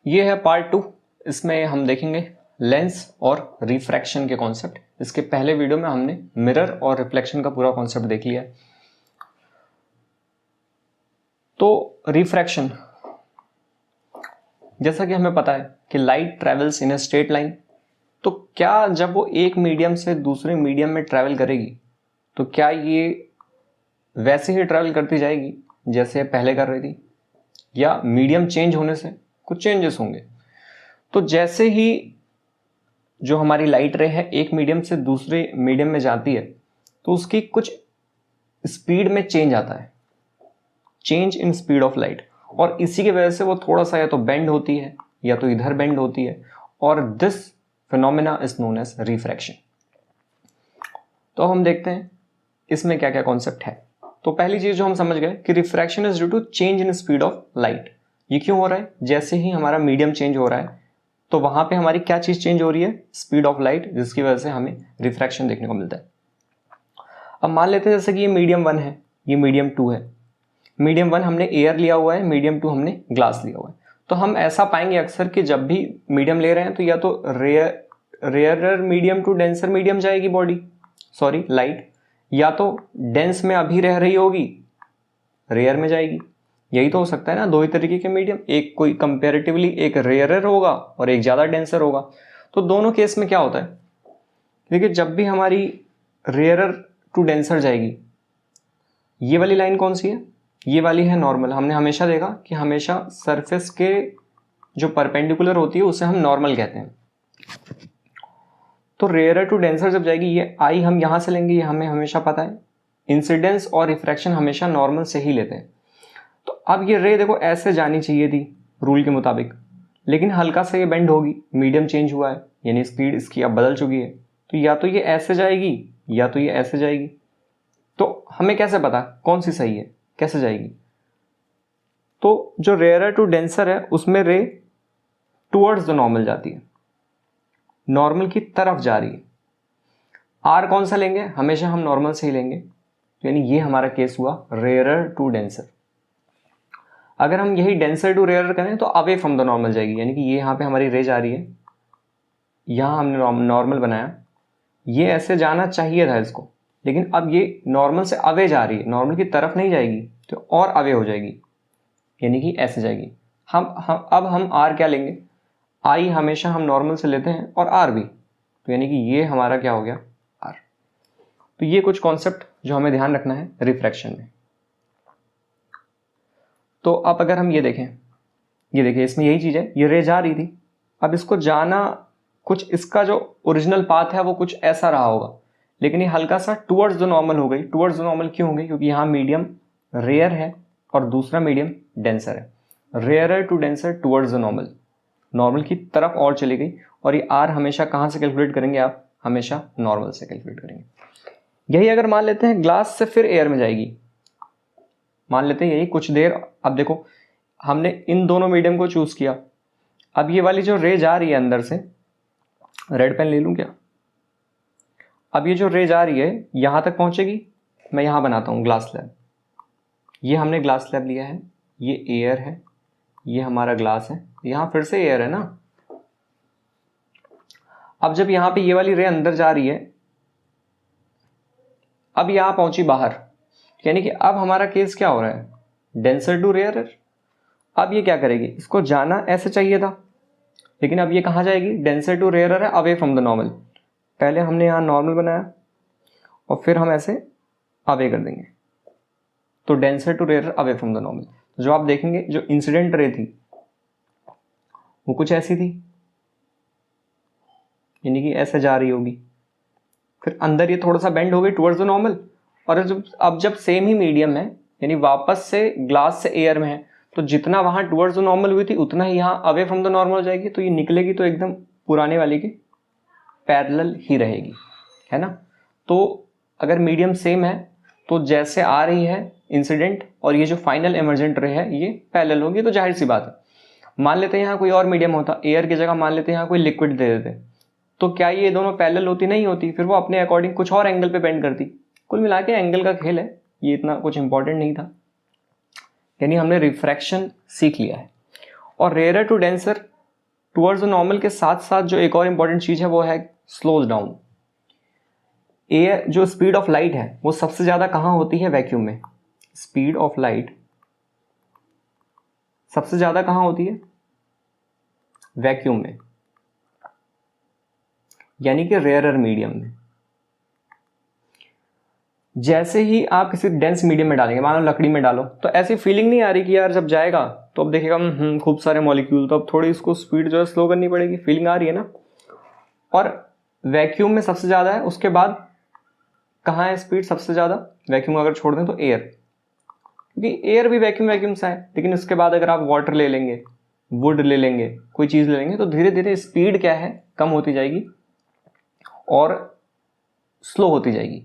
ये है पार्ट 2। इसमें हम देखेंगे लेंस और रिफ्रैक्शन के कॉन्सेप्ट। इसके पहले वीडियो में हमने मिरर और रिफ्लेक्शन का पूरा कॉन्सेप्ट देख लिया है। तो रिफ्रैक्शन, जैसा कि हमें पता है कि light travels in a straight line, तो क्या जब वो एक मीडियम से दूसरे मीडियम में ट्रैवल करेगी तो क्या ये वैसे ही ट्रैवल करती जाएगी जैसे पहले कर रही थी, या मीडियम चेंज होने से कुछ चेंजेस होंगे? तो जैसे ही जो हमारी लाइट रे है एक मीडियम से दूसरे मीडियम में जाती है तो उसकी कुछ स्पीड में चेंज आता है, change in speed of light, और इसी की वजह से वो थोड़ा सा या तो बेंड होती है या तो इधर बेंड होती है, और this phenomena is known as refraction. तो हम देखते हैं इसमें क्या क्या कॉन्सेप्ट है। तो पहली चीज जो हम समझ गए कि refraction is due to change in speed of light. ये क्यों हो रहा है? जैसे ही हमारा मीडियम चेंज हो रहा है तो वहां पे हमारी क्या चीज चेंज हो रही है? स्पीड ऑफ लाइट, जिसकी वजह से हमें रिफ्रैक्शन देखने को मिलता है। अब मान लेते हैं जैसे कि ये मीडियम 1 है, ये मीडियम 2 है। मीडियम 1 हमने एयर लिया हुआ है, मीडियम 2 हमने ग्लास लिया हुआ है। तो हम ऐसा पाएंगे अक्सर कि जब भी मीडियम ले रहे हैं तो या तो rarer medium to denser medium जाएगी बॉडी, सॉरी लाइट, या तो डेंस में अभी रह रही होगी रेयर में जाएगी। यही तो हो सकता है ना, दो ही तरीके के मीडियम, एक कोई कंपैरेटिवली एक रेयरर होगा और एक ज़्यादा डेंसर होगा। तो दोनों केस में क्या होता है, देखिए जब भी हमारी रेयरर टू डेंसर जाएगी, ये वाली लाइन कौन सी है? ये वाली है नॉर्मल। हमने हमेशा देखा कि हमेशा सरफेस के जो परपेंडिकुलर होती है उसे हम नॉर्मल कहते हैं। तो रेयरर टू डेंसर जब जाएगी, ये आई हम यहां से लेंगे, ये हमें हमेशा पता है। इंसिडेंस और रिफ्रैक्शन हमेशा नॉर्मल से ही लेते हैं। तो अब ये रे देखो ऐसे जानी चाहिए थी रूल के मुताबिक, लेकिन हल्का सा ये बेंड होगी, मीडियम चेंज हुआ है यानी स्पीड इसकी अब बदल चुकी है। तो या तो ये ऐसे जाएगी या तो ये ऐसे जाएगी। तो हमें कैसे पता कौन सी सही है, कैसे जाएगी? तो जो रेयरर टू डेंसर है उसमें रे टुवर्ड्स द नॉर्मल जाती है, नॉर्मल की तरफ जा रही है। आर कौन सा लेंगे? हमेशा हम नॉर्मल से ही लेंगे, यानी ये हमारा केस हुआ रेयरर टू डेंसर। अगर हम यही डेंसर टू रेयरर करें तो अवे फ्रॉम द नॉर्मल जाएगी, यानी कि ये यहाँ पे हमारी रे जा रही है, यहाँ हमने नॉर्मल बनाया, ये ऐसे जाना चाहिए था इसको, लेकिन अब ये नॉर्मल से अवे जा रही है, नॉर्मल की तरफ नहीं जाएगी तो और अवे हो जाएगी, यानी कि ऐसे जाएगी। अब हम आर क्या लेंगे? आई हमेशा हम नॉर्मल से लेते हैं और आर भी, तो यानी कि ये हमारा क्या हो गया? आर। तो ये कुछ कॉन्सेप्ट जो हमें ध्यान रखना है रिफ्रैक्शन में। तो अब अगर हम ये देखें, ये देखिए इसमें यही चीज है, ये रे जा रही थी, अब इसको जाना कुछ, इसका जो ओरिजिनल पाथ है वो कुछ ऐसा रहा होगा, लेकिन ये हल्का सा टुवर्ड्स द नॉर्मल हो गई। टुवर्ड्स द नॉर्मल क्यों हो गई? क्योंकि यहाँ मीडियम रेयर है और दूसरा मीडियम डेंसर है। Rarer to denser towards the normal, normal की तरफ और चली गई। और ये आर हमेशा कहाँ से कैलकुलेट करेंगे आप? हमेशा नॉर्मल से कैलकुलेट करेंगे। यही अगर मान लेते हैं ग्लास से फिर एयर में जाएगी, मान लेते हैं यही कुछ देर। अब देखो हमने इन दोनों मीडियम को चूज किया, अब ये वाली जो रे जा रही है अंदर से, रेड पेन ले लूं क्या? अब ये जो रे जा रही है यहां तक पहुंचेगी, मैं यहां बनाता हूं ग्लास स्लैब। ये हमने ग्लास स्लैब लिया है, ये एयर है, ये हमारा ग्लास है, यहां फिर से एयर है ना। अब जब यहां पे ये वाली रे अंदर जा रही है, अब यहां पहुंची बाहर, यानी कि अब हमारा केस क्या हो रहा है? Denser to rarer. अब ये क्या करेगी? इसको जाना ऐसे चाहिए था, लेकिन अब ये कहां जाएगी? डेंसर टू रेयरर है, अवे फ्रॉम द नॉर्मल। पहले हमने यहां नॉर्मल बनाया और फिर हम ऐसे अवे कर देंगे, तो denser to rarer away from the normal. जो आप देखेंगे जो इंसिडेंट रे थी वो कुछ ऐसी थी, यानी कि ऐसे जा रही होगी, फिर अंदर ये थोड़ा सा बेंड हो गई टुवर्ड्स द नॉर्मल। और जब सेम ही मीडियम है, यानी वापस से ग्लास से एयर में है, तो जितना वहां टुवर्ड्स द नॉर्मल हुई थी उतना ही यहाँ अवे फ्रॉम द नॉर्मल हो जाएगी। तो ये निकलेगी तो एकदम पुराने वाले के पैरेलल ही रहेगी, है ना। तो अगर मीडियम सेम है तो जैसे आ रही है इंसिडेंट और ये जो फाइनल इमर्जेंट रे है ये पैरेलल होगी, तो जाहिर सी बात है। मान लेते हैं यहाँ कोई और मीडियम होता, एयर की जगह मान लेते हैं यहाँ कोई लिक्विड दे देते, तो क्या ये दोनों पैरेलल होती? नहीं होती, फिर वो अपने अकॉर्डिंग कुछ और एंगल पे बेंड करती। कुल मिला के एंगल का खेल है, ये इतना कुछ इंपॉर्टेंट नहीं था। यानी हमने रिफ्रैक्शन सीख लिया है। और rarer to denser towards the normal के साथ साथ जो एक और इंपॉर्टेंट चीज है वो है स्लोज डाउन। एयर जो स्पीड ऑफ लाइट है वो सबसे ज्यादा कहाँ होती है? वैक्यूम में। स्पीड ऑफ लाइट सबसे ज्यादा कहाँ होती है? वैक्यूम में, यानी कि रेयरर मीडियम में। जैसे ही आप किसी डेंस मीडियम में डालेंगे, मान लो लकड़ी में डालो, तो ऐसी फीलिंग नहीं आ रही कि यार जब जाएगा तो अब देखेगा खूब सारे मॉलिक्यूल, तो अब थोड़ी इसको स्पीड जो है स्लो करनी पड़ेगी, फीलिंग आ रही है ना। और वैक्यूम में सबसे ज्यादा है, उसके बाद कहाँ है स्पीड सबसे ज्यादा? वैक्यूम अगर छोड़ दें तो एयर, क्योंकि एयर भी वैक्यूम सा है। लेकिन उसके बाद अगर आप वाटर ले लेंगे, वुड ले लेंगे, कोई चीज ले लेंगे, तो धीरे धीरे स्पीड क्या है? कम होती जाएगी और स्लो होती जाएगी।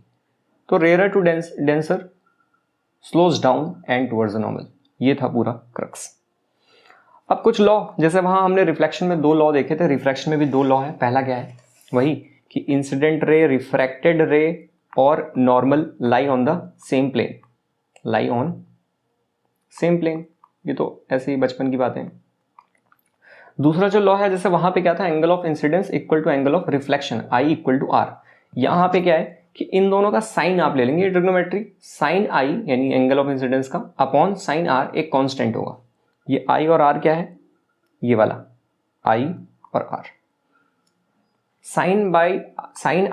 तो rare to denser, slows down and towards the normal. ये था पूरा क्रक्स। अब कुछ लॉ, जैसे वहां हमने रिफ्लेक्शन में 2 लॉ देखे थे, रिफ्रैक्शन में भी 2 लॉ है। पहला क्या है? वही कि इंसिडेंट रे, रिफ्रैक्टेड रे और normal lie on the same plane, lie on same plane. ये तो ऐसे ही बचपन की बातें हैं। दूसरा जो लॉ है, जैसे वहां पे क्या था? Angle of incidence equal to angle of reflection, i equal to r. यहां पे क्या है कि इन दोनों का साइन आप ले लेंगे, ट्रिग्नोमेट्री। साइन आई यानी एंगल ऑफ इंसिडेंस का अपॉन साइन आर एक कांस्टेंट होगा। ये आई और आर क्या है? ये वाला आई और r. Sine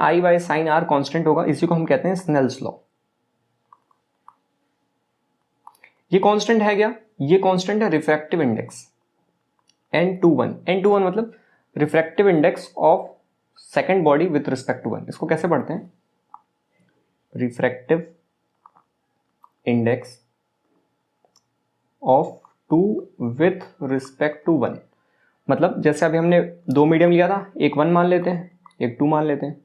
i by sine r constant होगा, इसी को हम कहते हैं स्नेल्स लॉ। ये कांस्टेंट है क्या? ये कांस्टेंट है रिफ्रैक्टिव इंडेक्स N21। N21 मतलब refractive index of second body with respect to one. इसको कैसे पढ़ते हैं? Refractive index of two with respect to one. मतलब जैसे अभी हमने 2 मीडियम लिया था, एक 1 मान लेते हैं, एक 2 मान लेते हैं,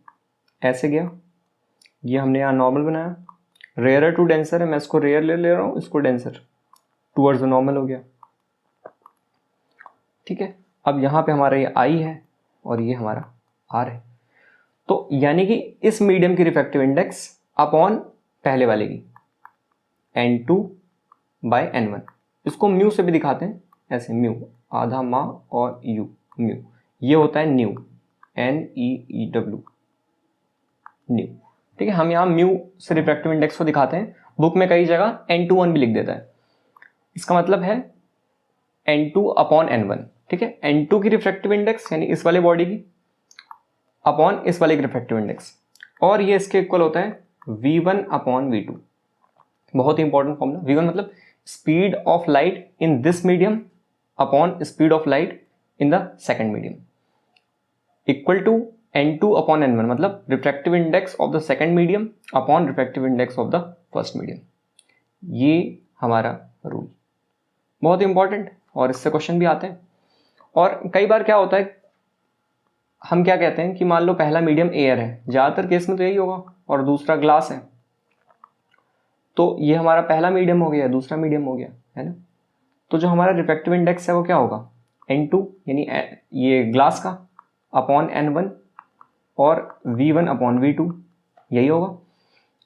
ऐसे गया। ये हमने यहाँ नॉर्मल बनाया, रेयर टू डेंसर है, मैं इसको रेयर ले रहा हूँ, इसको डेंसर, टूवर्ड्स द नॉर्मल हो गया। ठीक है, अब यहाँ पे हमारा ये आई है और ये हमारा आर है। तो यानी कि इस मीडियम की रिफ्रैक्टिव इंडेक्स अपॉन पहले वाले की N2 बाय N1। इसको म्यू से भी दिखाते हैं, ऐसे म्यू, आधा माँ और यू, म्यू। ये होता है न्यू, NEEW, न्यू। ठीक है, हम यहाँ म्यू से रिफ्रैक्टिव इंडेक्स को दिखाते हैं। बुक में कई जगह N21 भी लिख देता है। इसका मतलब है N2 अपॉन N1। ठीक है, N2 की रिफ्रैक्टिव इंडेक्स यानी इस वाले बॉडी की अपॉन इस वाले की रिफ्रैक्टिव इंडेक्स, और ये इसके इक्वल होता है V1 अपॉन V2। बहुत ही इंपॉर्टेंट फॉर्मूला। V1 मतलब speed of light in this medium upon speed of light in the second medium, equal to N2 upon N1 मतलब refractive index of the second medium upon refractive index of the first medium. ये हमारा rule बहुत important, और इससे question भी आते हैं। और कई बार क्या होता है, हम क्या कहते हैं कि मान लो पहला मीडियम एयर है, ज्यादातर केस में तो यही होगा, और दूसरा ग्लास है, तो ये हमारा पहला मीडियम हो गया, दूसरा मीडियम हो गया, है ना। तो जो हमारा रिफ्रैक्टिव इंडेक्स है वो क्या होगा? N2 यानी ये ग्लास का अपॉन N1 और V1 अपॉन V2, यही होगा।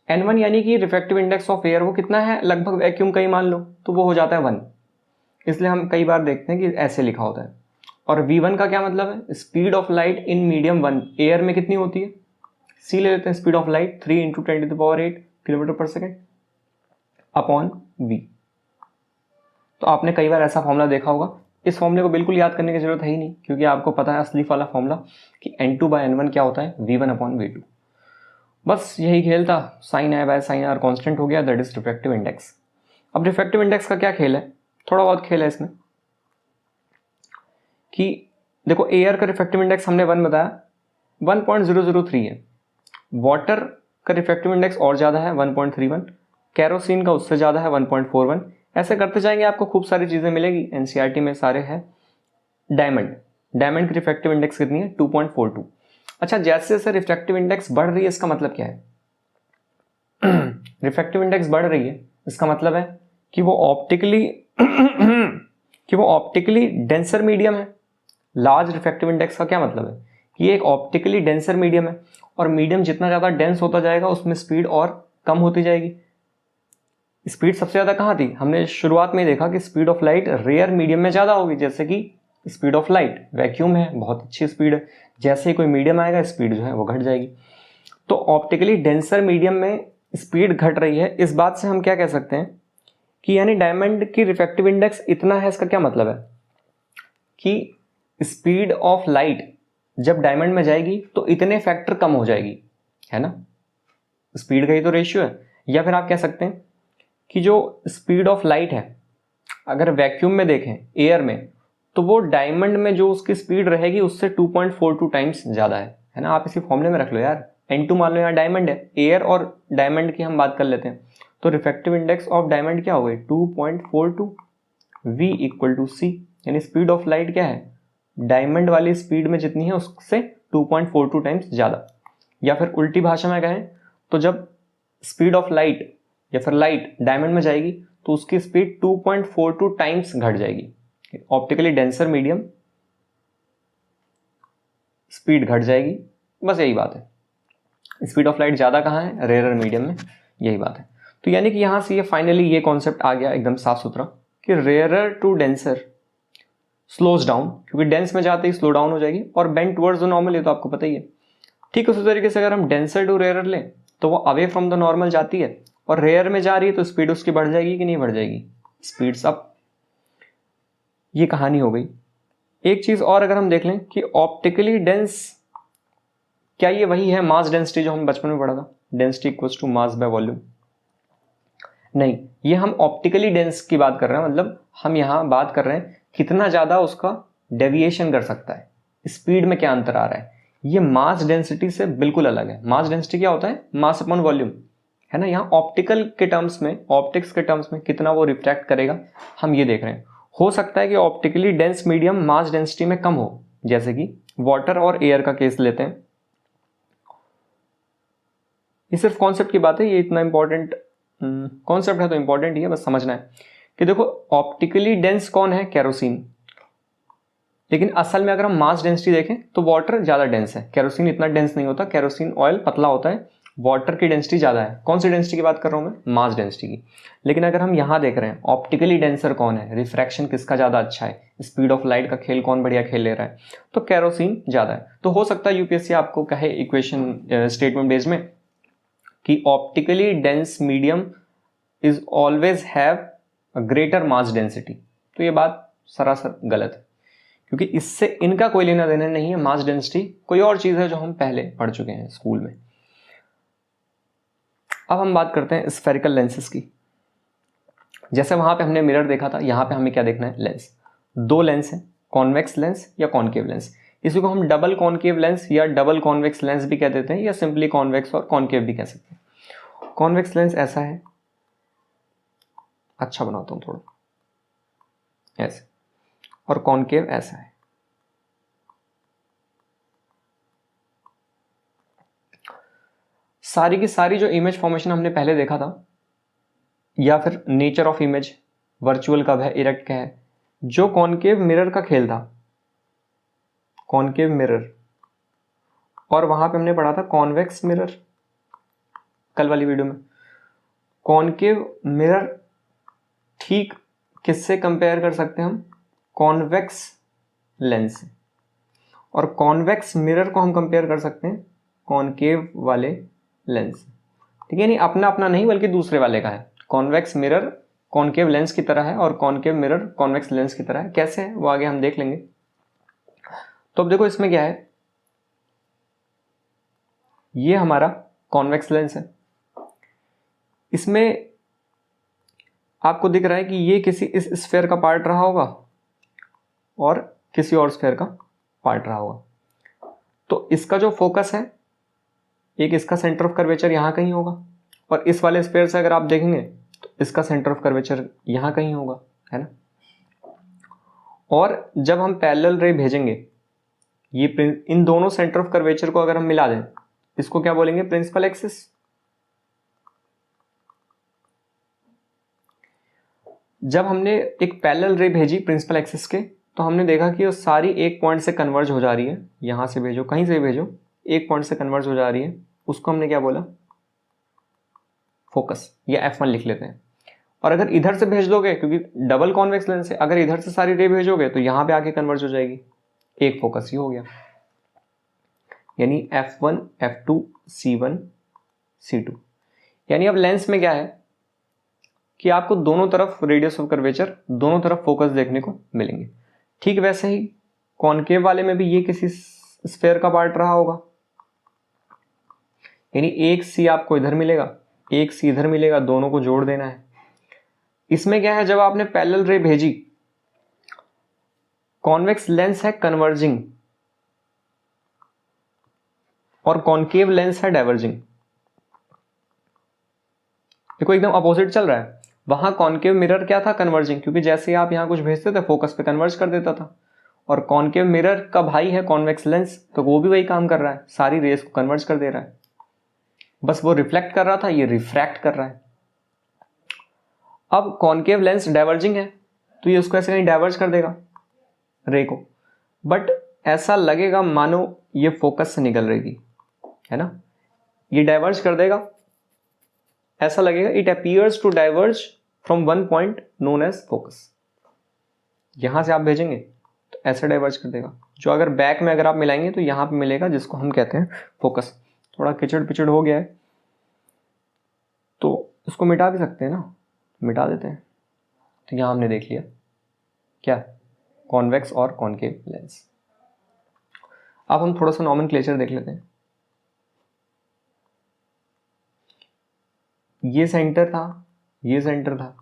N1 यानी कि रिफ्रैक्टिव इंडेक्स ऑफ एयर, वो कितना है? लगभग वैक्यूम का ही मान लो, तो वो हो जाता है 1। इसलिए हम कई बार देखते हैं कि ऐसे लिखा होता है। और V1 का क्या मतलब है? Speed of light in medium 1, air में कितनी होती है? C ले लेते हैं, स्पीड ऑफ लाइट 3 × 10⁸ किलोमीटर पर सेकेंड अपॉन V। तो आपने कई बार ऐसा फॉर्मूला देखा होगा। इस फॉर्मूले को बिल्कुल याद करने की जरूरत है ही नहीं, क्योंकि आपको पता है असली वाला फॉर्मूला कि N2 बाय N1 क्या होता है? V1 upon V2। बस यही खेल था। Sine i by sine r constant हो गया, दैट इज रिफ्रैक्टिव इंडेक्स। अब रिफ्रैक्टिव इंडेक्स का क्या खेल है? थोड़ा बहुत खेल है इसमें कि देखो, एयर का रिफ्रैक्टिव इंडेक्स हमने 1 बताया, 1.003 है। वाटर का रिफ्रैक्टिव इंडेक्स और ज़्यादा है, 1.31। कैरोसिन का उससे ज़्यादा है, 1.41। ऐसे करते जाएंगे, आपको खूब सारी चीज़ें मिलेगी, NCERT में सारे हैं। डायमंड की रिफ्रैक्टिव इंडेक्स कितनी है? 2.42। अच्छा, जैसे जैसे रिफ्रैक्टिव इंडेक्स बढ़ रही है, इसका मतलब क्या है? रिफ्रैक्टिव इंडेक्स बढ़ रही है, इसका मतलब है कि वो ऑप्टिकली डेंसर मीडियम है। लार्ज रिफ्रैक्टिव इंडेक्स का क्या मतलब है? कि ये एक ऑप्टिकली डेंसर मीडियम है, और मीडियम जितना ज़्यादा डेंस होता जाएगा उसमें स्पीड और कम होती जाएगी। स्पीड सबसे ज़्यादा कहाँ थी? हमने शुरुआत में देखा कि speed of light rare medium में ज़्यादा होगी, जैसे कि स्पीड ऑफ लाइट, वैक्यूम है, बहुत अच्छी स्पीड है, जैसे ही कोई मीडियम आएगा स्पीड जो है वो घट जाएगी। तो ऑप्टिकली डेंसर मीडियम में स्पीड घट रही है, इस बात से हम क्या कह सकते हैं कि यानी डायमंड की रिफ्रैक्टिव इंडेक्स इतना है। इसका क्या मतलब है कि स्पीड ऑफ लाइट जब डायमंड में जाएगी तो इतने फैक्टर कम हो जाएगी, है ना, स्पीड का ही तो रेशियो है। या फिर आप कह सकते हैं कि जो स्पीड ऑफ लाइट है अगर वैक्यूम में देखें, एयर में, तो वो डायमंड में जो उसकी स्पीड रहेगी उससे 2.42 टाइम्स ज़्यादा है ना। आप इसी फॉर्मूले में रख लो यार, N2 मान लो, यहाँ डायमंड है, एयर और डायमंड की हम बात कर लेते हैं, तो रिफ्रैक्टिव इंडेक्स ऑफ डायमंड क्या हो गई 2.42, V इक्वल टू C, यानी स्पीड ऑफ लाइट क्या है, डायमंड वाली स्पीड में जितनी है उससे 2.42 टाइम्स ज़्यादा। या फिर उल्टी भाषा में कहें तो जब स्पीड ऑफ लाइट या फिर लाइट डायमंड में जाएगी तो उसकी स्पीड 2.42 टाइम्स घट जाएगी। ऑप्टिकली डेंसर मीडियम स्पीड घट जाएगी, बस यही बात है। स्पीड ऑफ लाइट ज़्यादा कहाँ है, रेयरर मीडियम में, यही बात है। तो यानी कि यहाँ से ये फाइनली ये कॉन्सेप्ट आ गया एकदम साफ सुथरा कि rarer to denser slows down, क्योंकि डेंस में जाते ही स्लो डाउन हो जाएगी, और बेंड टुवर्ड्स द नॉर्मल, ये तो आपको पता ही है। ठीक उसी तरीके से अगर हम डेंसर टू रेयरर लें तो वो अवे फ्रॉम द नॉर्मल जाती है, और रेयर में जा रही है तो स्पीड उसकी बढ़ जाएगी कि नहीं बढ़ जाएगी, स्पीड्स अप। ये कहानी हो गई। एक चीज और अगर हम देख लें कि ऑप्टिकली डेंस, क्या ये वही है मास डेंसिटी जो हम बचपन में पढ़ा था, density equals to mass by volume? नहीं, ये हम ऑप्टिकली डेंस की बात कर रहे हैं, मतलब हम यहां बात कर रहे हैं कितना ज्यादा उसका डेविएशन कर सकता है, स्पीड में क्या अंतर आ रहा है। ये मास डेंसिटी से बिल्कुल अलग है। मास डेंसिटी क्या होता है, मास अपॉन वॉल्यूम, है ना। यहाँ ऑप्टिकल के टर्म्स में, ऑप्टिक्स के टर्म्स में कितना वो रिफ्रैक्ट करेगा हम ये देख रहे हैं। हो सकता है कि optically dense medium mass density में कम हो, जैसे कि वाटर और एयर का केस लेते हैं। ये सिर्फ कॉन्सेप्ट की बात है, ये इतना इंपॉर्टेंट कॉन्सेप्ट है तो इंपॉर्टेंट ही है, बस समझना है कि देखो ऑप्टिकली डेंस कौन है, केरोसिन। लेकिन असल में अगर हम मास डेंसिटी देखें तो वाटर ज़्यादा डेंस है, केरोसिन इतना डेंस नहीं होता, केरोसिन ऑयल पतला होता है, वाटर की डेंसिटी ज़्यादा है। कौन सी डेंसिटी की बात कर रहा हूँ मैं, मास डेंसिटी की। लेकिन अगर हम यहाँ देख रहे हैं ऑप्टिकली डेंसर कौन है, रिफ्रैक्शन किसका ज़्यादा अच्छा है, स्पीड ऑफ लाइट का खेल कौन बढ़िया खेल ले रहा है, तो केरोसिन ज़्यादा है। तो हो सकता है यूपीएससी आपको कहे इक्वेशन स्टेटमेंट बेस में कि optically dense medium is always have a greater mass density, तो ये बात सरासर गलत है, क्योंकि इससे इनका कोई लेना देना नहीं है। मास डेंसिटी कोई और चीज़ है जो हम पहले पढ़ चुके हैं स्कूल में। अब हम बात करते हैं स्फेरिकल लेंसेज की। जैसे वहां पे हमने मिरर देखा था, यहाँ पे हमें क्या देखना है, लेंस। दो लेंस है, कॉन्वेक्स लेंस या कॉनकेव लेंस। इसी को हम डबल कॉनकेव लेंस या डबल कॉन्वेक्स लेंस भी कह देते हैं, या सिंपली कॉन्वेक्स और कॉनकेव भी कह सकते हैं। कॉन्वेक्स लेंस ऐसा है, अच्छा बनाता हूं थोड़ा ऐसे, और कॉनकेव ऐसा है। सारी की सारी जो इमेज फॉर्मेशन हमने पहले देखा था, या फिर नेचर ऑफ इमेज, वर्चुअल कब है, इरेक्ट क्या है, जो कॉनकेव मिरर का खेल था, कॉनकेव मिरर, और वहां पे हमने पढ़ा था कॉन्वेक्स मिरर कल वाली वीडियो में। कॉनकेव मिरर ठीक किससे कंपेयर कर सकते हैं हम, कॉन्वेक्स लेंस से, और कॉन्वेक्स मिरर को हम कंपेयर कर सकते हैं कॉनकेव वाले लेंस। ठीक है, नहीं अपना अपना नहीं बल्कि दूसरे वाले का है। कॉन्वेक्स मिरर कॉनकेव लेंस की तरह है और कॉनकेव मिरर कॉन्वेक्स लेंस की तरह है। कैसे है वो आगे हम देख लेंगे। तो अब देखो इसमें क्या है, ये हमारा कॉन्वेक्स लेंस है, इसमें आपको दिख रहा है कि ये किसी इस स्फेयर का पार्ट रहा होगा और किसी और स्फेयर का पार्ट रहा होगा। तो इसका जो फोकस है, एक इसका सेंटर ऑफ कर्वेचर यहाँ कहीं होगा, और इस वाले स्फेयर से अगर आप देखेंगे तो इसका सेंटर ऑफ कर्वेचर यहाँ कहीं होगा, है ना। और जब हम पैरेलल रे भेजेंगे, ये इन दोनों सेंटर ऑफ कर्वेचर को अगर हम मिला दें, इसको क्या बोलेंगे, प्रिंसिपल एक्सिस। जब हमने एक पैरेलल रे भेजी प्रिंसिपल एक्सिस के, तो हमने देखा कि वो सारी एक पॉइंट से कन्वर्ज हो जा रही है। यहां से भेजो, कहीं से भेजो, एक पॉइंट से कन्वर्ज हो जा रही है, उसको हमने क्या बोला, फोकस, या F1 लिख लेते हैं। और अगर इधर से भेज दोगे, क्योंकि डबल कॉन्वेक्स लेंस है, अगर इधर से सारी रे भेजोगे तो यहां पे आके कन्वर्ज हो जाएगी, एक फोकस ही हो गया। यानी F1 F2 C1 C2। यानी अब लेंस में क्या है कि आपको दोनों तरफ रेडियस ऑफ कर्वेचर, दोनों तरफ फोकस देखने को मिलेंगे। ठीक वैसे ही कॉनकेव वाले में भी ये किसी स्फेयर का पार्ट रहा होगा, यानी एक सी आपको इधर मिलेगा, एक सी इधर मिलेगा, दोनों को जोड़ देना है। इसमें क्या है, जब आपने पैरेलल रे भेजी, कॉन्वेक्स लेंस है कन्वर्जिंग और कॉनकेव लेंस है डाइवर्जिंग। देखो एकदम अपोजिट चल रहा है। वहां कॉनकेव मिरर क्या था, कन्वर्जिंग, क्योंकि जैसे आप यहां कुछ भेजते थे फोकस पे कन्वर्ज कर देता था। और कॉनकेव मिरर का भाई है कॉन्वेक्स लेंस, तो वो भी वही काम कर रहा है, सारी रेस को कन्वर्ज कर दे रहा है। बस वो रिफ्लेक्ट कर रहा था, ये रिफ्रैक्ट कर रहा है। अब कॉनकेव लेंस डाइवर्जिंग है तो ये उसको ऐसे कहीं डाइवर्ज कर देगा रे को, बट ऐसा लगेगा मानो ये फोकस से निकल रही थी, है ना। ये डाइवर्ज कर देगा, ऐसा लगेगा it appears to diverge from one point known as focus. यहां से आप भेजेंगे तो ऐसे डाइवर्ज कर देगा, जो अगर बैक में अगर आप मिलाएंगे तो यहां पे मिलेगा, जिसको हम कहते हैं फोकस। थोड़ा किचड़ पिचड़ हो गया है तो इसको मिटा भी सकते हैं ना, मिटा देते हैं। तो यहां हमने देख लिया क्या, कॉन्वेक्स और कॉनकेव लेंस। अब हम थोड़ा सा नॉमेनक्लेचर देख लेते हैं। ये सेंटर था, ये सेंटर था,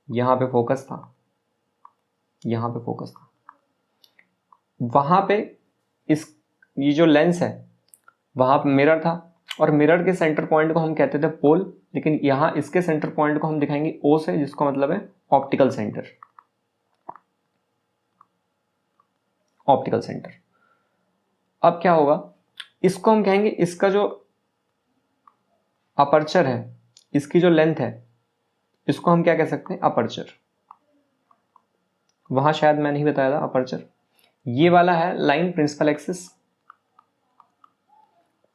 यहां पे फोकस था, यहां पे फोकस था, वहां पे इस ये जो लेंस है वहां पे मिरर था, और मिरर के सेंटर पॉइंट को हम कहते थे पोल, लेकिन यहां इसके सेंटर पॉइंट को हम दिखाएंगे ओ से, जिसका मतलब है ऑप्टिकल सेंटर। Optical centre. अब क्या होगा, इसको हम कहेंगे, इसका जो अपर्चर है, इसकी जो लेंथ है, इसको हम क्या कह सकते हैं, अपर्चर। वहां शायद मैं नहीं बताया था अपर्चर। ये वाला है लाइन प्रिंसिपल एक्सिस,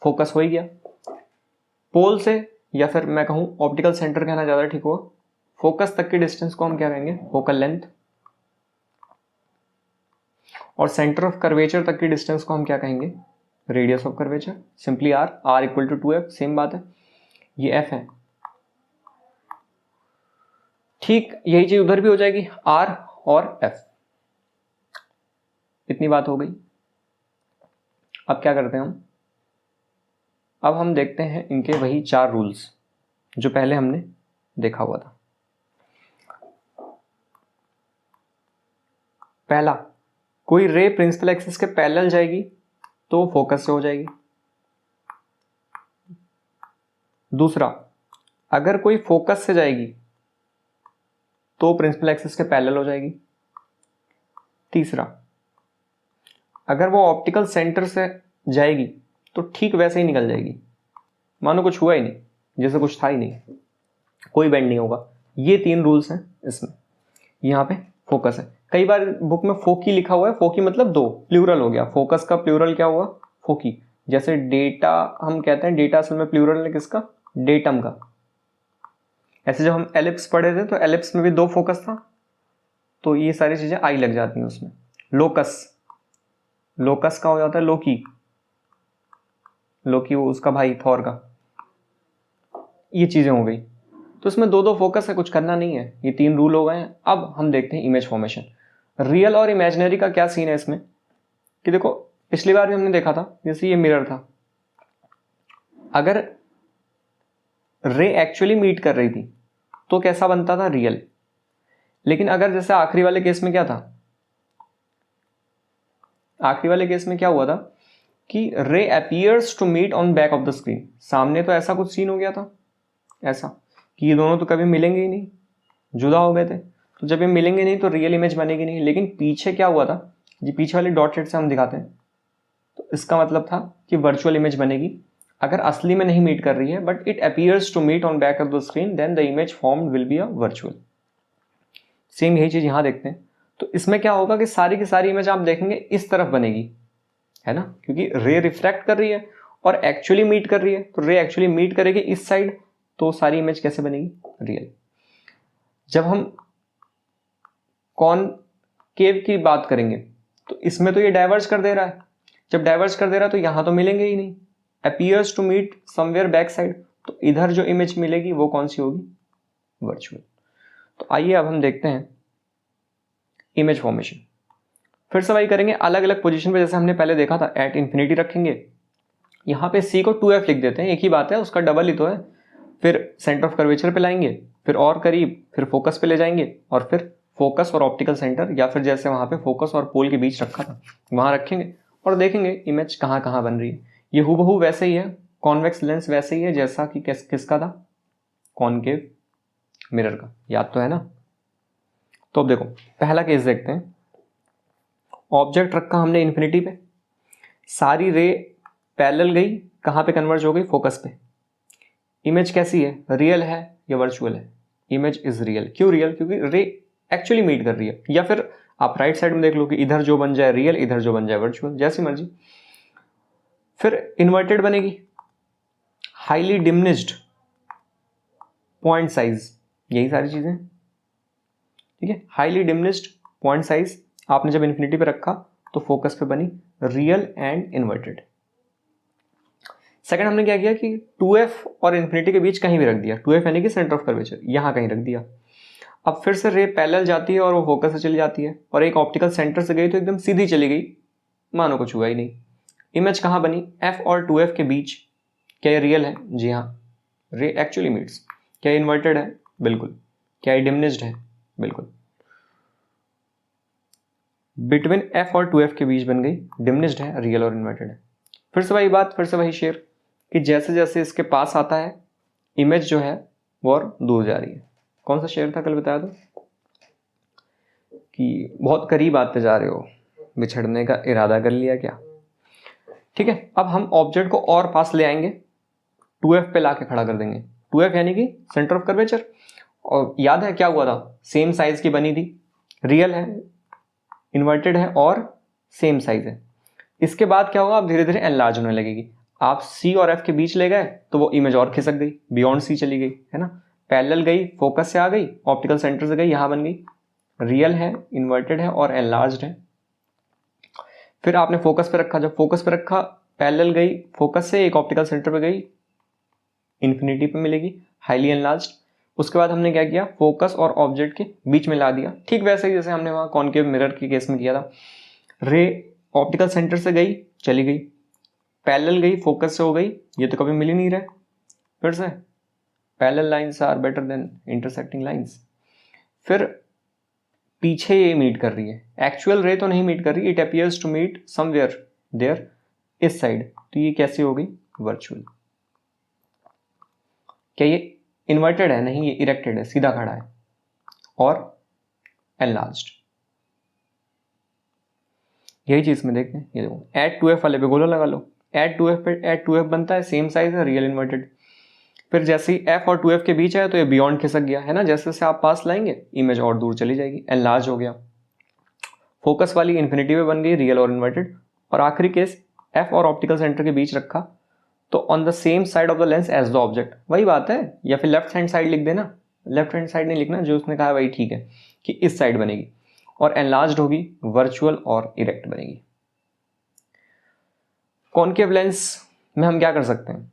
फोकस हो ही गया। पोल से, या फिर मैं कहूं ऑप्टिकल सेंटर कहना ज्यादा ठीक होगा, फोकस तक की डिस्टेंस को हम क्या कहेंगे, फोकल लेंथ। और सेंटर ऑफ कर्वेचर तक की डिस्टेंस को हम क्या कहेंगे, radius of curvature. Simply r equal to 2f, same बात है, ये f है। ठीक यही चीज उधर भी हो जाएगी, r और f। इतनी बात हो गई। अब क्या करते हैं हम, अब हम देखते हैं इनके वही 4 रूल्स जो पहले हमने देखा हुआ था। पहला, कोई रे प्रिंसिपल एक्सिस के पैरेलल जाएगी तो फोकस से हो जाएगी। दूसरा, अगर कोई फोकस से जाएगी तो प्रिंसिपल एक्सिस के पैरेलल हो जाएगी। तीसरा, अगर वो ऑप्टिकल सेंटर से जाएगी तो ठीक वैसे ही निकल जाएगी, मानो कुछ हुआ ही नहीं, जैसे कुछ था ही नहीं, कोई बेंड नहीं होगा। ये 3 रूल्स हैं इसमें। यहाँ पे फोकस है, कई बार बुक में फोकी लिखा हुआ है, फोकी मतलब 2, प्लूरल हो गया। फोकस का प्लूरल क्या हुआ, फोकी। जैसे डेटा हम कहते हैं, डेटा असल में प्लूरल है किसका, डेटम का। ऐसे जब हम एलिप्स पढ़े थे तो एलिप्स में भी 2 फोकस था, तो ये सारी चीजें आई लग जाती हैं उसमें। लोकस, लोकस का हो जाता है लोकी, लोकी वो उसका भाई थॉर का। ये चीजें हो गई, तो इसमें 2 फोकस है, कुछ करना नहीं है। ये 3 रूल हो गए हैं। अब हम देखते हैं इमेज फॉर्मेशन। रियल और इमेजिनरी का क्या सीन है इसमें, कि देखो पिछली बार भी हमने देखा था, जैसे ये मिरर था, अगर रे एक्चुअली मीट कर रही थी तो कैसा बनता था, रियल। लेकिन अगर जैसे आखिरी वाले केस में क्या था, आखिरी वाले केस में क्या हुआ था कि ray appears to meet on back of the screen. सामने तो ऐसा कुछ सीन हो गया था, ऐसा कि ये दोनों तो कभी मिलेंगे ही नहीं, जुदा हो गए थे, तो जब ये मिलेंगे नहीं तो रियल इमेज बनेगी नहीं। लेकिन पीछे क्या हुआ था, ये पीछे वाले डॉट शेड से हम दिखाते हैं, तो इसका मतलब था कि वर्चुअल इमेज बनेगी। अगर असली में नहीं मीट कर रही है but it appears to meet on back of the screen, then the image formed will be a virtual. सेम यही चीज यहां देखते हैं। तो इसमें क्या होगा कि सारी की सारी इमेज आप देखेंगे इस तरफ बनेगी, है ना, क्योंकि रे रिफ्रैक्ट कर रही है और एक्चुअली मीट कर रही है, तो रे एक्चुअली मीट करेगी इस साइड, तो सारी इमेज कैसे बनेगी, रियल। जब हम कॉनकेव की बात करेंगे तो इसमें तो ये डाइवर्ज कर दे रहा है, जब डाइवर्ज कर दे रहा है तो यहां तो मिलेंगे ही नहीं। Appears to meet somewhere back side, तो इधर जो इमेज मिलेगी वो कौन सी होगी, वर्चुअल। तो आइए अब हम देखते हैं इमेज फॉर्मेशन। फिर से वही करेंगे अलग अलग पोजीशन पे, जैसे हमने पहले देखा था एट इंफिनिटी रखेंगे, यहाँ पे सी को 2f लिख देते हैं, एक ही बात है, उसका डबल ही तो है। फिर सेंटर ऑफ कर्वेचर पे लाएंगे, फिर और करीब, फिर फोकस पे ले जाएंगे, और फिर फोकस और ऑप्टिकल सेंटर, या फिर जैसे वहां पे फोकस और पोल के बीच रखा था वहां रखेंगे और देखेंगे इमेज कहाँ कहाँ बन रही है। ये हूबहू वैसे ही है, कॉन्वेक्स लेंस वैसे ही है जैसा कि किसका था, कॉनकेव मिरर का, याद तो है ना। तो अब देखो पहला केस देखते हैं। ऑब्जेक्ट रखा हमने इन्फिनिटी पे, सारी रे पैरेलल गई, कहाँ पे कन्वर्ज हो गई, फोकस पे। इमेज कैसी है, रियल है या वर्चुअल है, इमेज इज रियल। क्यों रियल, क्योंकि रे एक्चुअली मीट कर रही है। या फिर आप राइट साइड में देख लो कि इधर जो बन जाए रियल, इधर जो बन जाए वर्चुअल, जैसी मर्जी। फिर इन्वर्टेड बनेगी, हाईली डिमिनिश्ड पॉइंट साइज, यही सारी चीजें, ठीक है। हाईली डिमिनिश्ड पॉइंट साइज आपने जब इन्फिनिटी पे रखा तो फोकस पे बनी रियल एंड इन्वर्टेड। सेकंड हमने क्या किया कि 2f और इन्फिनिटी के बीच कहीं भी रख दिया, 2f यानी कि सेंटर ऑफ कर्वेचर, यहां कहीं रख दिया। अब फिर से रे पैरेलल जाती है और वो फोकस से चली जाती है, और एक ऑप्टिकल सेंटर से गई तो एकदम सीधी चली गई, मानो कुछ हुआ ही नहीं। इमेज कहाँ बनी, f और 2f के बीच। क्या ये रियल है, जी हाँ, रे एक्चुअली मीट्स। क्या इन्वर्टेड है, बिल्कुल। क्या ये डिमिनिश्ड है, बिल्कुल। बिटवीन f और 2f के बीच बन गई, डिमिनिश्ड है, रियल और इन्वर्टेड है। फिर से वही बात, फिर से वही शेर कि जैसे जैसे इसके पास आता है इमेज जो है वो और दूर जा रही है। कौन सा शेर था, कल बताया था कि बहुत करीब आते जा रहे हो, बिछड़ने का इरादा कर लिया क्या। ठीक है, अब हम ऑब्जेक्ट को और पास ले आएंगे, 2f पे लाके खड़ा कर देंगे। 2f यानी कि सेंटर ऑफ कर्वेचर, और याद है क्या हुआ था, सेम साइज की बनी थी, रियल है, इन्वर्टेड है और सेम साइज है। इसके बाद क्या होगा, अब धीरे धीरे एनलार्ज होने लगेगी। आप C और F के बीच ले गए तो वो इमेज और खिसक गई, बियॉन्ड C चली गई, है ना। पैरेलल गई, फोकस से आ गई, ऑप्टिकल सेंटर से गई, यहां बन गई, रियल है, इन्वर्टेड है और एनलार्ज्ड है। फिर आपने फोकस पे रखा, जब फोकस पे रखा पैरेलल गई, फोकस से एक ऑप्टिकल सेंटर पे गई, इन्फिनिटी पे मिलेगी, हाईली एनलार्ज्ड। उसके बाद हमने क्या किया, फोकस और ऑब्जेक्ट के बीच में ला दिया, ठीक वैसे ही जैसे हमने वहां कॉनकेव मिरर के केस में किया था। रे ऑप्टिकल सेंटर से गई, चली गई, पैरेलल गई, फोकस से हो गई, ये तो कभी मिल ही नहीं रहे। फिर से parallel lines are better than intersecting lines. फिर पीछे ये मीट कर रही है, एक्चुअल रे तो नहीं मीट कर रही, it appears to meet somewhere there, इस साइड, तो ये कैसी हो गई, वर्चुअल। क्या ये इन्वर्टेड है, नहीं, ये इरेक्टेड है, सीधा खड़ा है और एनलार्ज्ड। यही चीज में देखते हैं, ये देखो एट 2f वाले पे गोला लगा लो, एट 2f पे एट 2f बनता है, सेम साइज है, रियल इन्वर्टेड। फिर जैसे ही f और 2f के बीच है तो ये बियॉन्ड खिसक गया, है ना, जैसे जैसे आप पास लाएंगे इमेज और दूर चली जाएगी, एनलार्ज हो गया। फोकस वाली इन्फिनिटी पे बन गई, रियल और इन्वर्टेड। और आखिरी केस f और ऑप्टिकल सेंटर के बीच रखा तो on the same side of the lens as the object, वही बात है, या फिर लेफ्ट हैंड साइड लिख देना, लेफ्ट हैंड साइड नहीं लिखना, जो उसने कहा वही ठीक है कि इस साइड बनेगी, और एनलार्ज्ड होगी, वर्चुअल और इरेक्ट बनेगी। कॉनकेव लेंस में हम क्या कर सकते हैं,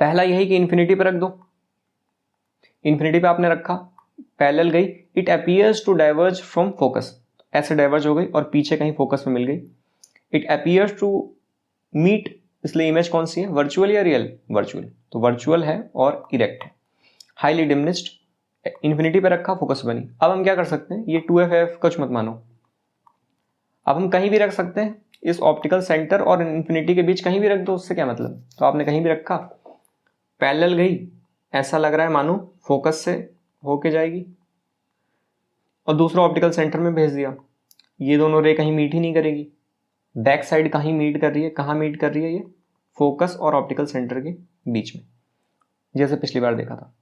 पहला यही कि इन्फिनिटी पे रख दो, इन्फिनिटी पे आपने रखा, पैरेलल गई, it appears to diverge from focus, ऐसे डाइवर्ज हो गई और पीछे कहीं फोकस में मिल गई। इट अपीयर्स टू मीट, इसलिए इमेज कौन सी है, वर्चुअल या रियल, वर्चुअल, तो वर्चुअल है और इरेक्ट है। हाईली डिमिनिश्ड, इन्फिनिटी पे रखा, फोकस बनी। अब हम क्या कर सकते हैं, ये 2f कुछ मत मानो, अब हम कहीं भी रख सकते हैं, इस ऑप्टिकल सेंटर और इन्फिनिटी के बीच कहीं भी रख दो, उससे क्या मतलब। तो आपने कहीं भी रखा, पैरेलल गई, ऐसा लग रहा है मानो फोकस से होके जाएगी, और दूसरा ऑप्टिकल सेंटर में भेज दिया, ये दोनों रे कहीं मीट ही नहीं करेगी, बैक साइड कहीं मीट कर रही है, कहाँ मीट कर रही है, ये फोकस और ऑप्टिकल सेंटर के बीच में, जैसे पिछली बार देखा था।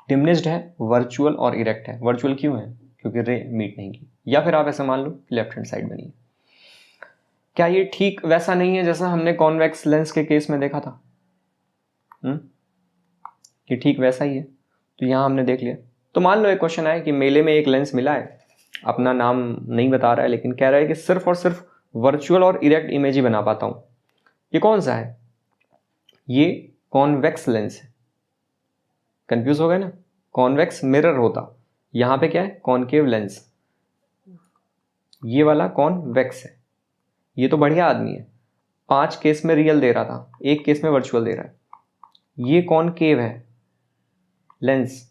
डिमिनिश्ड है, वर्चुअल और इरेक्ट है। वर्चुअल क्यों है, क्योंकि रे मीट नहीं की, या फिर आप ऐसा मान लो लेफ्ट हैंड साइड बनी है। क्या ये ठीक वैसा नहीं है जैसा हमने कॉन्वेक्स लेंस के केस में देखा था, ये ठीक वैसा ही है, तो यहां हमने देख लिया। तो मान लो एक क्वेश्चन है कि मेले में एक लेंस मिला है, अपना नाम नहीं बता रहा है, लेकिन कह रहा है कि सिर्फ और सिर्फ वर्चुअल और इरेक्ट इमेज ही बना पाता हूँ। ये कौन सा है? ये कॉन्वेक्स लेंस है। कंफ्यूज हो गए ना? कॉन्वेक्स मिरर होता, यहाँ पे क्या है? Concave lens. ये वाला कॉन्वेक्स है। ये तो बढ़िया आदमी है, 5 केस में रियल दे रहा था, 1 केस में वर्चुअल दे रहा है। ये कॉनकेव है लेंस,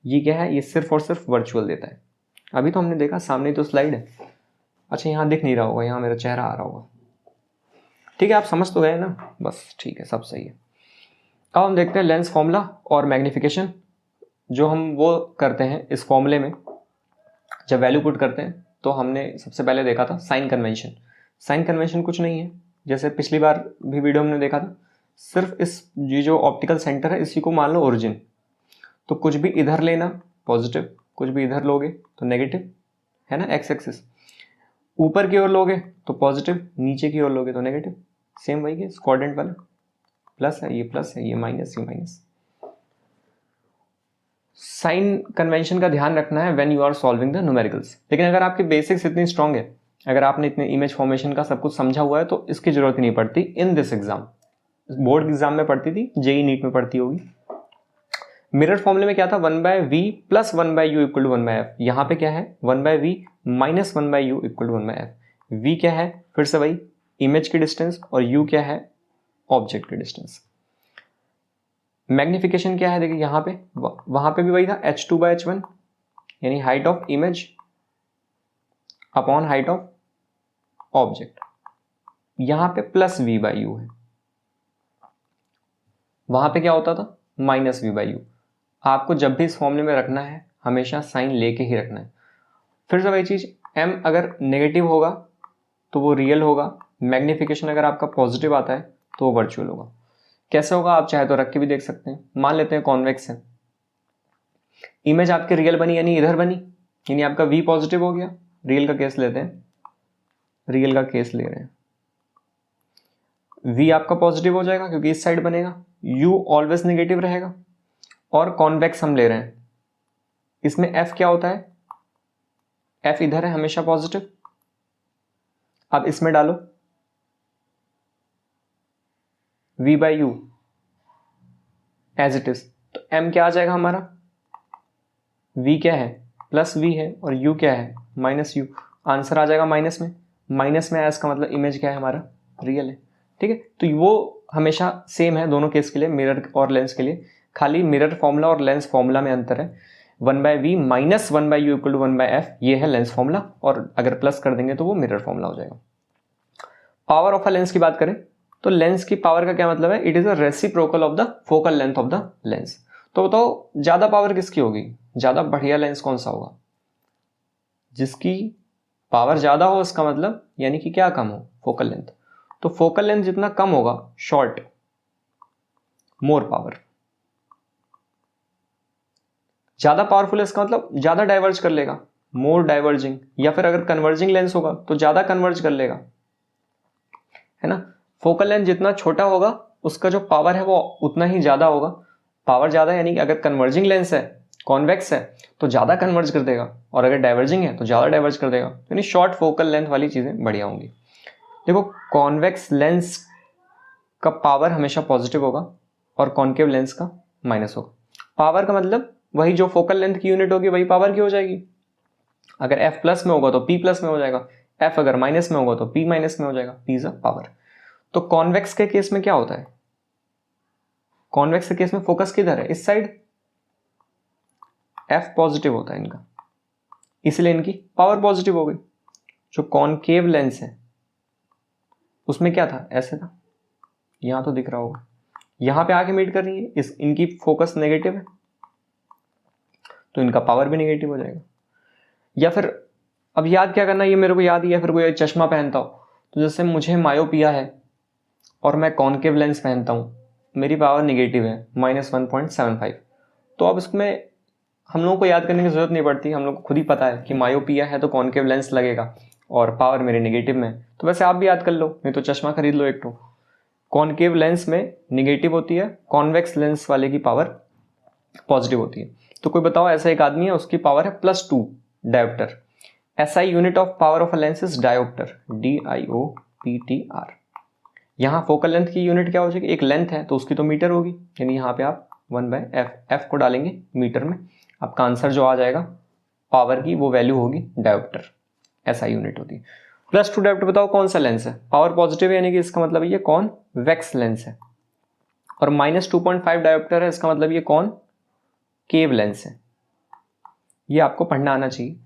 ये क्या है? ये सिर्फ और सिर्फ वर्चुअल देता है। अभी तो हमने देखा, सामने तो स्लाइड है। अच्छा, यहाँ दिख नहीं रहा होगा, यहाँ मेरा चेहरा आ रहा होगा। ठीक है, आप समझ तो गए ना? बस ठीक है, सब सही है। अब हम देखते हैं लेंस फॉर्मूला और मैग्निफिकेशन। जो हम वो करते हैं इस फॉर्मूले में, जब वैल्यू पुट करते हैं तो हमने सबसे पहले देखा था साइन कन्वेंशन। साइन कन्वेंशन कुछ नहीं है, जैसे पिछली बार भी वीडियो हमने देखा था, सिर्फ ये जो ऑप्टिकल सेंटर है इसी को मान लो ओरिजिन। तो कुछ भी इधर लेना पॉजिटिव, कुछ भी इधर लोगे तो नेगेटिव, है ना? एक्स एक्सिस ऊपर की ओर लोगे तो पॉजिटिव, नीचे की ओर लोगे तो नेगेटिव। सेम वही है कोऑर्डिनेट वाला, प्लस है ये प्लस है, ये माइनस ये माइनस। साइन कन्वेंशन का ध्यान रखना है when you are solving the numericals. लेकिन अगर आपकी बेसिक्स इतनी स्ट्रांग है, अगर आपने इतने इमेज फॉर्मेशन का सब कुछ समझा हुआ है, तो इसकी जरूरत ही नहीं पड़ती in this exam. Board exam में पढ़ती थी, जेई नीट में पढ़ती होगी। मिरर फॉर्मूले में क्या था? 1/v plus 1/u equal to 1/f। यहाँ पे क्या है? 1/v minus 1/u equal to 1/f। v क्या है? फिर से वही इमेज की डिस्टेंस, और u क्या है? ऑब्जेक्ट की डिस्टेंस। मैग्निफिकेशन क्या है? देखिए यहाँ पे, वहां पे भी वही था, h2/h1 यानी height of image upon height of object. यहां पे प्लस v/u है, वहां पे क्या होता था? Minus v/u। आपको जब भी इस फॉर्मूले में रखना है हमेशा साइन लेके ही रखना है। फिर से वही चीज, m अगर नेगेटिव होगा तो वो रियल होगा, मैग्निफिकेशन अगर आपका पॉजिटिव आता है तो वो वर्चुअल होगा। कैसे होगा आप चाहे तो रख के भी देख सकते हैं। मान लेते हैं कॉन्वेक्स है, इमेज आपकी रियल बनी यानी इधर बनी, यानी आपका v पॉजिटिव हो गया। रियल का केस लेते हैं, रियल का केस ले रहे हैं, v आपका पॉजिटिव हो जाएगा क्योंकि इस साइड बनेगा, u ऑलवेज नेगेटिव रहेगा। और कॉन्वेक्स हम ले रहे हैं, इसमें f क्या होता है? f इधर है हमेशा पॉजिटिव। अब इसमें डालो v/u एज इट इज, तो m क्या आ जाएगा हमारा? v क्या है? प्लस v है, और u क्या है? Minus u। आंसर आ जाएगा माइनस में। माइनस में एस का मतलब इमेज क्या है हमारा? रियल है। ठीक है, तो वो हमेशा सेम है दोनों केस के लिए, मिरर और लेंस के लिए। खाली मिरर फॉर्मूला और लेंस फॉर्मूला में अंतर है। 1/v minus 1/u equal to 1/f, ये है लेंस फॉर्मूला, और अगर प्लस कर देंगे तो वो मिरर फॉर्मूला हो जाएगा। पावर ऑफ अ लेंस की बात करें तो लेंस की पावर का क्या मतलब है? It is a reciprocal of the focal length of the lens. तो बताओ ज्यादा पावर किसकी होगी? ज्यादा बढ़िया लेंस कौन सा होगा? जिसकी पावर ज्यादा हो, इसका मतलब यानी कि क्या कम हो? Focal length. तो फोकल लेंथ जितना कम होगा, शॉर्ट, मोर पावर। ज्यादा पावरफुल है इसका मतलब ज्यादा डाइवर्ज कर लेगा, मोर डाइवर्जिंग। या फिर अगर कन्वर्जिंग लेंस होगा तो ज्यादा कन्वर्ज कर लेगा, है ना? फोकल लेंथ जितना छोटा होगा उसका जो पावर है वो उतना ही ज्यादा होगा। पावर ज्यादा यानी कि अगर कन्वर्जिंग लेंस है, कॉन्वेक्स है, तो ज्यादा कन्वर्ज कर देगा, और अगर डाइवर्जिंग है तो ज्यादा डाइवर्ज कर देगा। यानी शॉर्ट फोकल लेंथ वाली चीजें बढ़िया होंगी। देखो, कॉन्वेक्स लेंस का पावर हमेशा पॉजिटिव होगा और कॉन्केव लेंस का माइनस होगा। पावर का मतलब वही जो फोकल लेंथ की यूनिट होगी वही पावर की हो जाएगी। अगर f प्लस में होगा तो p प्लस में हो जाएगा, f अगर माइनस में होगा तो p माइनस में हो जाएगा। p is a power. तो कॉन्वेक्स के केस में क्या होता है? कॉन्वेक्स के केस में फोकस किधर है? इस साइड, f पॉजिटिव होता है इनका, इसलिए इनकी पावर पॉजिटिव हो गई। जो कॉनकेव लेंस है उसमें क्या था? ऐसे था, यहां तो दिख रहा होगा, यहां पे आके मीट कर रही है, इनकी फोकस नेगेटिव है तो इनका पावर भी नेगेटिव हो जाएगा। या फिर अब याद क्या करना, ये मेरे को याद ही है, फिर कोई चश्मा पहनता हो तो जैसे मुझे मायोपिया है और मैं कॉनकेव लेंस पहनता हूँ, मेरी पावर नेगेटिव है -1.75। तो अब इसमें हम लोगों को याद करने की जरूरत नहीं पड़ती, हम लोग को खुद ही पता है कि मायोपिया है तो कॉनकेव लेंस लगेगा और पावर मेरे नेगेटिव में। तो वैसे आप भी याद कर लो, नहीं तो चश्मा खरीद लो एक तो। कॉनकेव लेंस में नेगेटिव होती है, कॉन्वेक्स लेंस वाले की पावर पॉजिटिव होती है। तो कोई बताओ, ऐसा एक आदमी है, उसकी पावर है +2 dioptre. SI unit of power of a lens is dioptre, DIOPTR। यहाँ फोकल लेंथ की यूनिट क्या हो जाएगी, एक लेंथ है तो उसकी तो मीटर होगी, यानी यहाँ पे आप 1/f को डालेंगे मीटर में, आपका आंसर जो आ जाएगा पावर की वो वैल्यू होगी डायोप्टर, SI यूनिट होती है। +2 डायोप्टर बताओ कौन सा लेंस है, पावर पॉजिटिव है, यानी कि इसका मतलब ये कौन वेक्स लेंस है। और -2.5 डायोप्टर है, इसका मतलब ये कौन केव लेंस है। ये आपको पढ़ना आना चाहिए,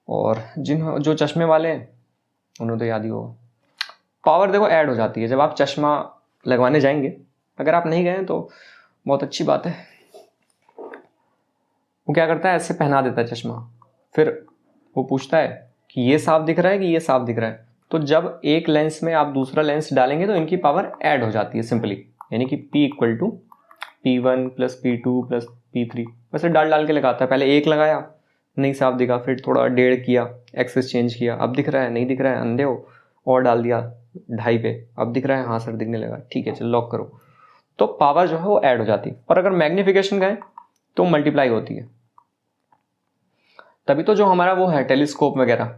और जो चश्मे वाले हैं उन्हें तो याद ही होगा। पावर देखो ऐड हो जाती है जब आप चश्मा लगवाने जाएंगे, अगर आप नहीं गए तो बहुत अच्छी बात है। वो क्या करता है, ऐसे पहना देता है चश्मा, फिर वो पूछता है कि ये साफ दिख रहा है कि ये साफ दिख रहा है। तो जब एक लेंस में आप दूसरा लेंस डालेंगे तो इनकी पावर ऐड हो जाती है सिंपली, यानी कि P = P1 + P2 + P3। वैसे डाल के लगाता है, पहले एक लगाया नहीं साफ दिखा, फिर थोड़ा 1.5 किया, एक्सेस चेंज किया, अब दिख रहा है, नहीं दिख रहा है, अंधे हो, और डाल दिया 2.5 पे, अब दिख रहा है, हाँ सर दिखने लगा, ठीक है चलो लॉक करो। तो पावर जो है वो ऐड हो जाती है। और अगर मैग्निफिकेशन का है तो मल्टीप्लाई होती है। तभी तो जो हमारा वो है टेलीस्कोप वगैरह,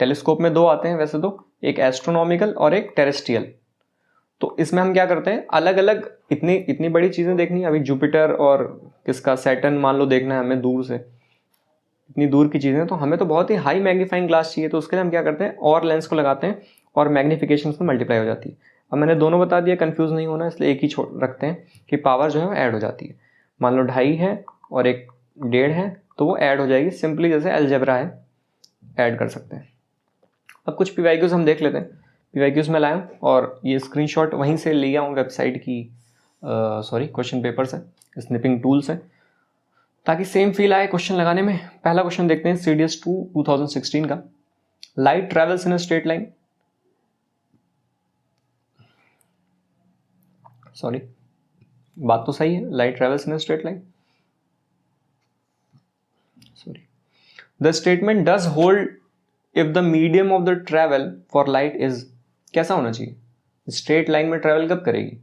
टेलीस्कोप में 2 आते हैं वैसे तो, एक एस्ट्रोनॉमिकल और एक टेरेस्ट्रियल। तो इसमें हम क्या करते हैं, अलग अलग इतनी बड़ी चीज़ें देखनी है, अभी जुपिटर और किसका सैटर्न मान लो देखना है हमें दूर से, इतनी दूर की चीज़ें, तो हमें तो बहुत ही हाई मैग्नीफाइंग ग्लास चाहिए। तो उसके लिए हम क्या करते हैं, और लेंस को लगाते हैं और मैग्नीफिकेशन में मल्टीप्लाई हो जाती है। अब मैंने दोनों बता दिया, कंफ्यूज नहीं होना, इसलिए एक ही छोड़ रखते हैं कि पावर जो है वो ऐड हो जाती है। मान लो 2.5 है और एक 1.5 है तो वो ऐड हो जाएगी सिंपली, जैसे अलजेब्रा है, ऐड कर सकते हैं। अब कुछ PYQs हम देख लेते हैं। PYQs में लाया हूँ और ये स्क्रीनशॉट वहीं से लिया हूँ वेबसाइट की, क्वेश्चन पेपर से, स्निपिंग टूल से, ताकि सेम फील आए क्वेश्चन लगाने में। पहला क्वेश्चन देखते हैं CDS 2 2016 का। Light travels in a straight line, sorry बात तो सही है, light travels in a straight line, sorry the statement does hold if the medium of the travel for light is, कैसा होना चाहिए, स्ट्रेट लाइन में ट्रेवल कब करेगी,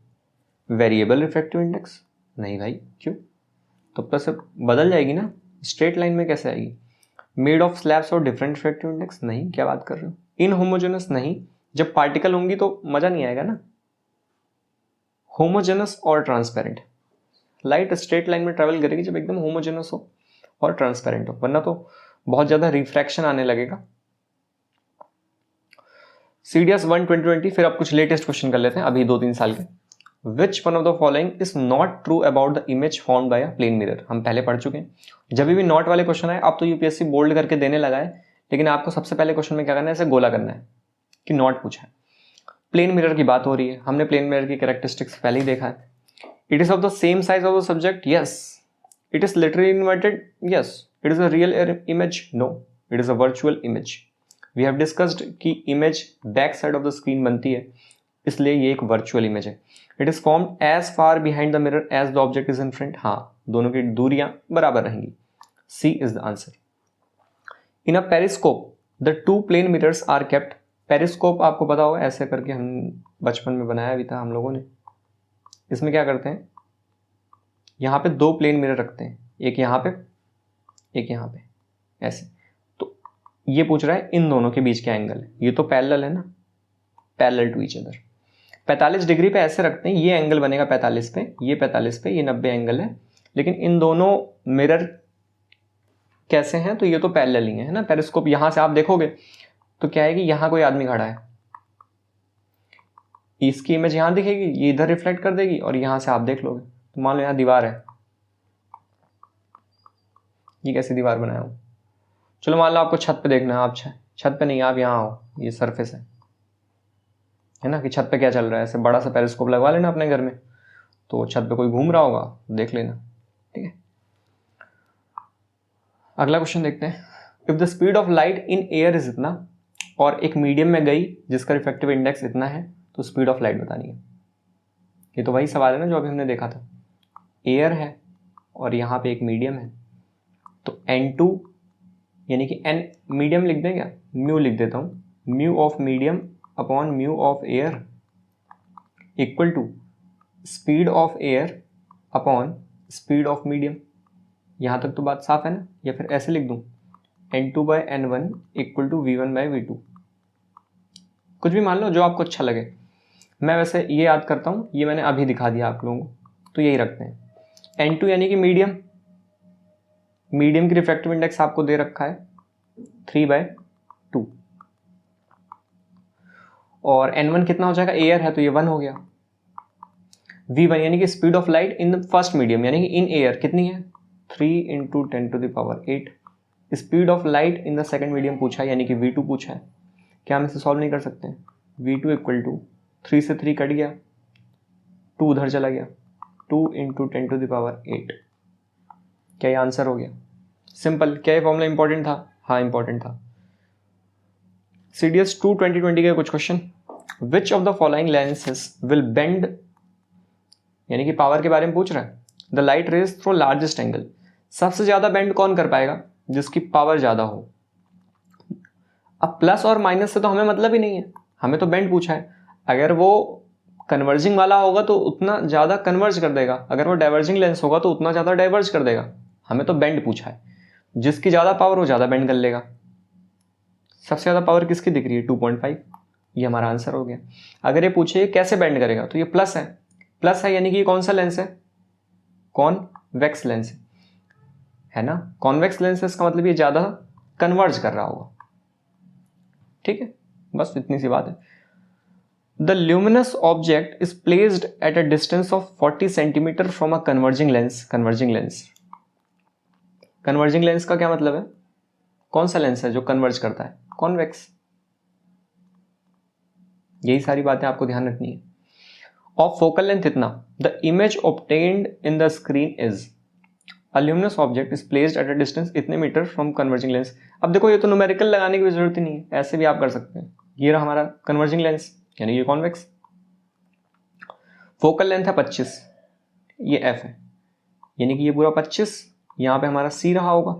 वेरिएबल रिफ्रैक्टिव इंडेक्स, नहीं भाई क्यों, तो सब बदल जाएगी ना, स्ट्रेट लाइन में कैसे आएगी, मेड ऑफ स्लैब्स और डिफरेंट रिफ्रैक्टिव इंडेक्स, नहीं क्या बात कर रहे हो, इनहोमोजेनस, नहीं, जब पार्टिकल होंगी तो मजा नहीं आएगा ना, होमोजेनस और ट्रांसपेरेंट, लाइट स्ट्रेट लाइन में ट्रेवल करेगी जब एकदम होमोजेनस हो और ट्रांसपेरेंट हो, वरना तो बहुत ज्यादा रिफ्रैक्शन आने लगेगा। CDS 1 2020, फिर अब कुछ लेटेस्ट क्वेश्चन कर लेते हैं अभी 2-3 साल के। Which one of the following is not true about the image formed by a plane mirror, हम पहले पढ़ चुके हैं। जब भी नॉट वाले क्वेश्चन आए, अब तो UPSC बोल्ड करके देने लगा है, लेकिन आपको सबसे पहले क्वेश्चन में क्या करना है, ऐसे गोला करना है कि नॉट पूछा है। प्लेन मिरर की बात हो रही है, हमने प्लेन मिरर की कैरेक्टरिस्टिक्स पहले ही देखा है। It is of the same size of the subject, yes. It is literally inverted, yes. It is a real image, no. It is a virtual image. We have discussed कि image back side of the screen बनती है, इसलिए ये एक virtual image है। It is formed as far behind the mirror as the object is in front, हाँ दोनों की दूरियां बराबर रहेंगी, C is the answer. In a periscope the 2 plane mirrors are kept, periscope आपको पता होगा, ऐसे करके हम बचपन में बनाया भी था हम लोगों ने। इसमें क्या करते हैं, यहाँ पे 2 प्लेन मिरर रखते हैं, एक यहाँ पे एक यहाँ पे, ऐसे। तो ये पूछ रहा है इन दोनों के बीच क्या एंगल है, ये तो पैरेलल है ना, parallel to each other. 45 degree पे ऐसे रखते हैं, ये एंगल बनेगा 45 पे, ये 45 पे, ये 90 एंगल है। लेकिन इन दोनों मिरर कैसे हैं, तो ये तो पैरेलल ही है ना। पेरिस्कोप यहां से आप देखोगे तो क्या है कि यहां कोई आदमी खड़ा है, इसकी इमेज यहां दिखेगी, ये इधर रिफ्लेक्ट कर देगी, और यहां से आप देख लोगे तो मान लो यहां दीवार है, ये कैसी दीवार बनाया हूं, चलो मान लो आपको छत पे देखना है, आप छत पे नहीं, आप यहाँ हो, ये सरफेस है ना, कि छत पे क्या चल रहा है, ऐसे बड़ा सा पेरिस्कोप लगवा लेना अपने घर में, तो छत पे कोई घूम रहा होगा देख लेना, ठीक है। अगला क्वेश्चन देखते हैं। If the speed of light in air is इतना, और एक मीडियम में गई जिसका रिफ्रैक्टिव इंडेक्स इतना है, तो स्पीड ऑफ लाइट बतानी है। ये तो वही सवाल है ना जो अभी हमने देखा था, एयर है और यहाँ पे एक मीडियम है, तो N2 यानी कि N मीडियम लिख दें क्या, म्यू लिख देता हूँ, mu of medium upon mu of air equal to speed of air upon speed of medium. यहाँ तक तो बात साफ है ना, या फिर ऐसे लिख दूँ N2/N1 इक्वल टू V1/V2, कुछ भी मान लो जो आपको अच्छा लगे। मैं वैसे ये याद करता हूँ, ये मैंने अभी दिखा दिया आप लोगों को, तो यही रखते हैं। N2 यानी कि मीडियम, मीडियम की रिफ्रैक्टिव इंडेक्स आपको दे रखा है 3/2, और N1 कितना हो जाएगा, एयर है तो ये 1 हो गया। V1 यानी कि speed of light in the first medium यानी कि इन एयर कितनी है, 3 × 10⁸। Speed of light in the second medium पूछा है यानी कि V2 पूछा है। क्या हम इसे सॉल्व नहीं कर सकते हैं? V2 इक्वल टू 3 से 3 कट गया, 2 उधर चला गया, 2 × 10⁸। क्या ये आंसर हो गया? सिंपल। क्या ये फॉर्मूला इंपॉर्टेंट था? हाँ इंपॉर्टेंट था। CDS 2 2020 के कुछ question, which of the following lenses will bend, यानी कि पावर के बारे में पूछ रहा है, the light rays through largest angle. सबसे ज्यादा बेंड कौन कर पाएगा? जिसकी पावर ज्यादा हो। अब प्लस और माइनस से तो हमें मतलब ही नहीं है, हमें तो बेंड पूछा है। अगर वो कन्वर्जिंग वाला होगा तो उतना ज्यादा कन्वर्ज कर देगा, अगर वो डाइवर्जिंग लेंस होगा तो उतना ज्यादा डाइवर्ज कर देगा। हमें तो बेंड पूछा है, जिसकी ज्यादा पावर वो ज्यादा बेंड कर लेगा। सबसे ज्यादा पावर किसकी दिख रही है? 2.5, ये हमारा आंसर हो गया। अगर ये पूछे कैसे बेंड करेगा तो ये प्लस है, प्लस है यानी कि ये कौन सा लेंस है? कॉन्वेक्स लेंस है ना। कॉन्वेक्स लेंसेस का मतलब ये ज्यादा कन्वर्ज कर रहा होगा। ठीक है, बस इतनी सी बात है। The luminous object is placed at a distance of 40 centimetre from a converging lens. Converging lens, converging lens का क्या मतलब है? कौन सा लेंस है जो कन्वर्ज करता है? कॉन्वेक्स। यही सारी बातें आपको ध्यान रखनी है। ऑफ फोकल लेंथ इतना, the image obtained in the screen is, a luminous object is placed at a distance इतने मीटर फ्रॉम कन्वर्जिंग लेंस। अब देखो ये तो न्यूमेरिकल लगाने की जरूरत ही नहीं है, ऐसे भी आप कर सकते हैं। ये रहा हमारा कन्वर्जिंग लेंस यानी ये कॉन्वेक्स। फोकल लेंथ है 25, ये f है, यानी कि ये पूरा 25, यहां पे हमारा c रहा होगा,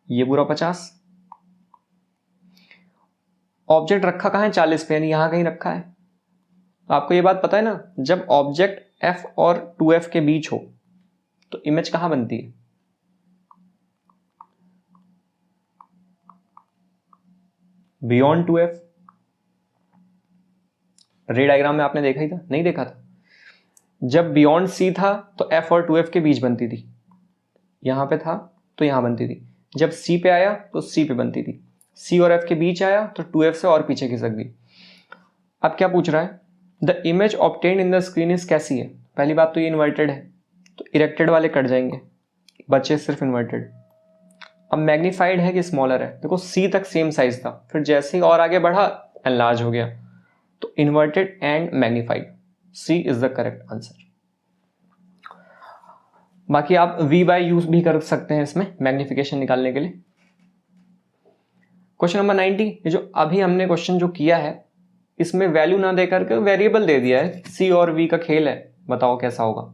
ये पूरा 50। ऑब्जेक्ट रखा कहां है? 40 पे, यानी यहां कहीं रखा है। आपको ये बात पता है ना, जब ऑब्जेक्ट f और 2f के बीच हो तो इमेज कहां बनती है? Beyond 2f। रे डायग्राम में आपने देखा ही था, नहीं देखा था? जब बियॉन्ड c था तो f और 2f के बीच बनती थी, यहां पे था तो यहां बनती थी। जब c पे आया तो c पे बनती थी, c और f के बीच आया तो 2f से और पीछे खिसक गई। अब क्या पूछ रहा है? The image obtained in the screen is कैसी है? पहली बात तो ये इन्वर्टेड है, तो इरेक्टेड वाले कट जाएंगे, बचे सिर्फ इन्वर्टेड। अब मैग्नीफाइड है कि स्मॉलर है? देखो c तक सेम साइज था, फिर जैसे ही और आगे बढ़ा एनलार्ज हो गया, तो inverted and magnified, c is the correct answer. बाकी आप v/u भी कर सकते हैं इसमें मैग्निफिकेशन निकालने के लिए। क्वेश्चन नंबर 90, ये जो अभी हमने क्वेश्चन जो किया है इसमें वैल्यू ना देकर के वेरिएबल दे दिया है, c और v का खेल है, बताओ कैसा होगा।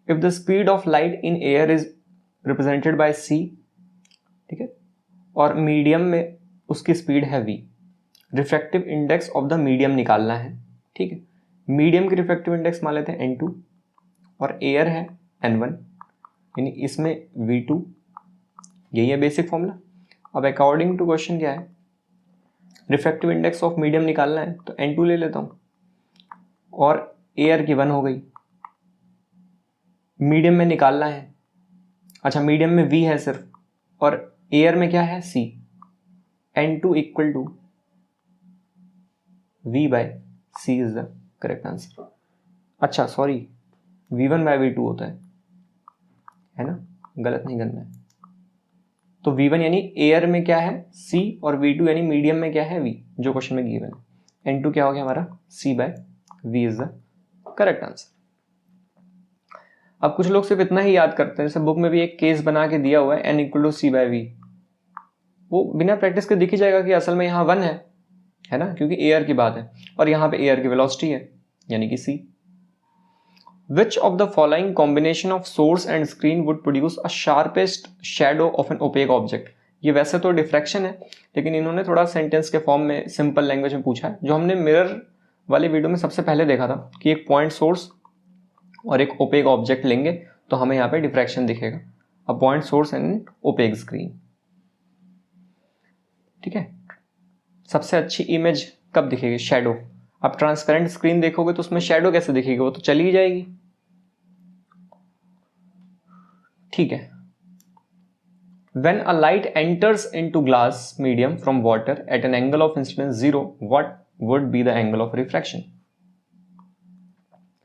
If the speed of light in air is represented by c, ठीक है, और मीडियम में उसकी स्पीड है v, refractive index of the medium निकालना है। ठीक है, मीडियम की रिफ्रैक्टिव इंडेक्स मान लेते हैं n2 और एयर है n1, यानी इसमें v2, यही है बेसिक फॉर्मूला। अब अकॉर्डिंग टू क्वेश्चन क्या है, रिफ्रैक्टिव इंडेक्स ऑफ मीडियम निकालना है तो n2 ले लेता हूँ, और एयर की 1 हो गई। मीडियम में निकालना है, अच्छा मीडियम में v है सिर्फ, और एयर में क्या है? c। n2 equal to v/c is the correct answer. अच्छा सॉरी, v1/v2 होता है ना, गलत नहीं करना है। तो v1 यानी एयर में क्या है? c, और v2 यानी मीडियम में क्या है? v, जो क्वेश्चन में गिवन है। n2 क्या हो गया हमारा? c/v is the correct answer. अब कुछ लोग सिर्फ इतना ही याद करते हैं, जैसे बुक में भी एक केस बना के दिया हुआ है n = c/v, वो बिना प्रैक्टिस के दिख ही जाएगा कि असल में यहाँ 1 है ना, क्योंकि एयर की बात है, और यहाँ पे एयर की वेलोसिटी है यानी कि c। Which of the following combination of source and screen would produce a sharpest shadow of an opaque object? ये वैसे तो डिफ्रैक्शन है, लेकिन इन्होंने थोड़ा सेंटेंस के फॉर्म में सिंपल लैंग्वेज में पूछा है, जो हमने मिरर वाले वीडियो में सबसे पहले देखा था कि एक पॉइंट सोर्स और एक ओपेक ऑब्जेक्ट लेंगे तो हमें यहाँ पे डिफ्रैक्शन दिखेगा। A point source and opaque screen. ठीक है, सबसे अच्छी इमेज कब दिखेगी? शैडो। अब ट्रांसपेरेंट स्क्रीन देखोगे तो उसमें शैडो कैसे दिखेगी? वो तो चली ही जाएगी। ठीक है, when a light enters into glass medium from water at an angle of incidence 0, what would be the angle of refraction?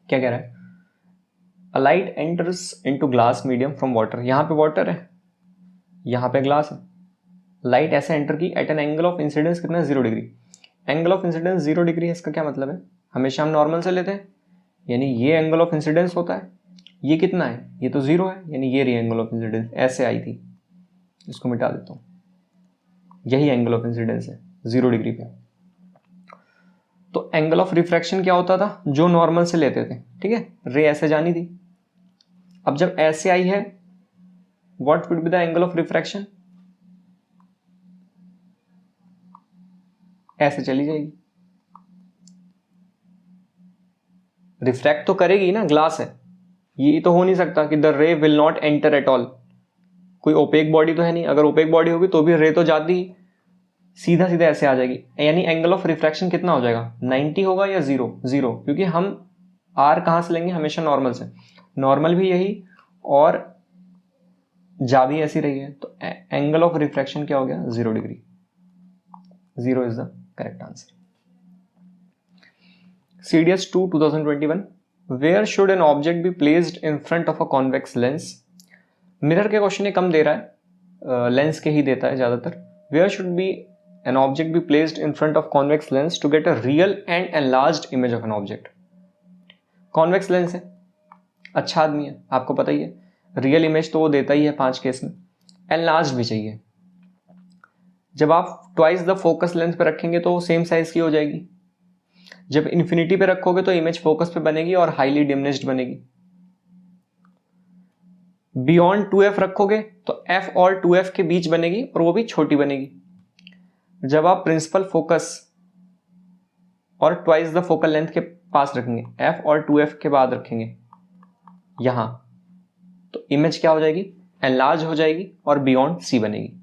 क्या कह रहा है? A light enters into glass medium from water, यहां पे water है, यहां पे ग्लास है, लाइट ऐसे एंटर की at an angle of incidence कितना? 0 degree. Angle of incidence 0 degree है, इसका क्या मतलब है? हमेशा हम नॉर्मल से लेते हैं, यानी ये एंगल ऑफ इंसिडेंस होता है, ये कितना है? ये तो 0 है, यानी ये रही एंगल ऑफ इंसिडेंस, ऐसे आई थी, इसको मिटा देता हूं, यही एंगल ऑफ इंसिडेंस है 0 डिग्री पे। तो एंगल ऑफ रिफ्रैक्शन क्या होता था? जो नॉर्मल से लेते थे, ठीक है, रे ऐसे जानी थी। अब जब ऐसे आई है, what would be the angle of refraction? ऐसे चली जाएगी, रिफ्रैक्ट तो करेगी ना, ग्लास है, ये तो हो नहीं सकता कि द रे will not enter at all, कोई ओपेक बॉडी तो है नहीं, अगर ओपेक बॉडी होगी तो भी रे तो जाती सीधा सीधा ऐसे आ जाएगी, यानी एंगल ऑफ रिफ्रैक्शन कितना हो जाएगा? 90 होगा या 0? 0, क्योंकि हम आर कहां से लेंगे? हमेशा नॉर्मल से, नॉर्मल भी यही और जा भी ऐसी रही है, तो एंगल ऑफ रिफ्रैक्शन क्या हो गया? 0 degree. 0 is the correct answer. CDS 2 2021, where should an object be placed in front of a convex lens? Mirror के क्वेश्चन ये कम दे रहा है, लेंस के ही देता है ज्यादातर। Where should be an object be placed in front of convex lens to get a real and enlarged image of an object? Convex lens है, अच्छा आदमी है, आपको पता ही है, रियल इमेज तो वो देता ही है 5 केस में, एनलार्ज्ड भी चाहिए। जब आप ट्वाइस द फोकस लेंथ पे रखेंगे तो वो सेम साइज की हो जाएगी, जब इन्फिनिटी पे रखोगे तो इमेज फोकस पे बनेगी और हाईली डिमिनिश्ड बनेगी। बियॉन्ड 2f रखोगे तो f और 2f के बीच बनेगी और वो भी छोटी बनेगी। जब आप प्रिंसिपल फोकस और ट्वाइस द फोकल लेंथ के पास रखेंगे, f और 2f के बाद रखेंगे यहां, तो इमेज क्या हो जाएगी? एनलार्ज हो जाएगी और बियॉन्ड c बनेगी।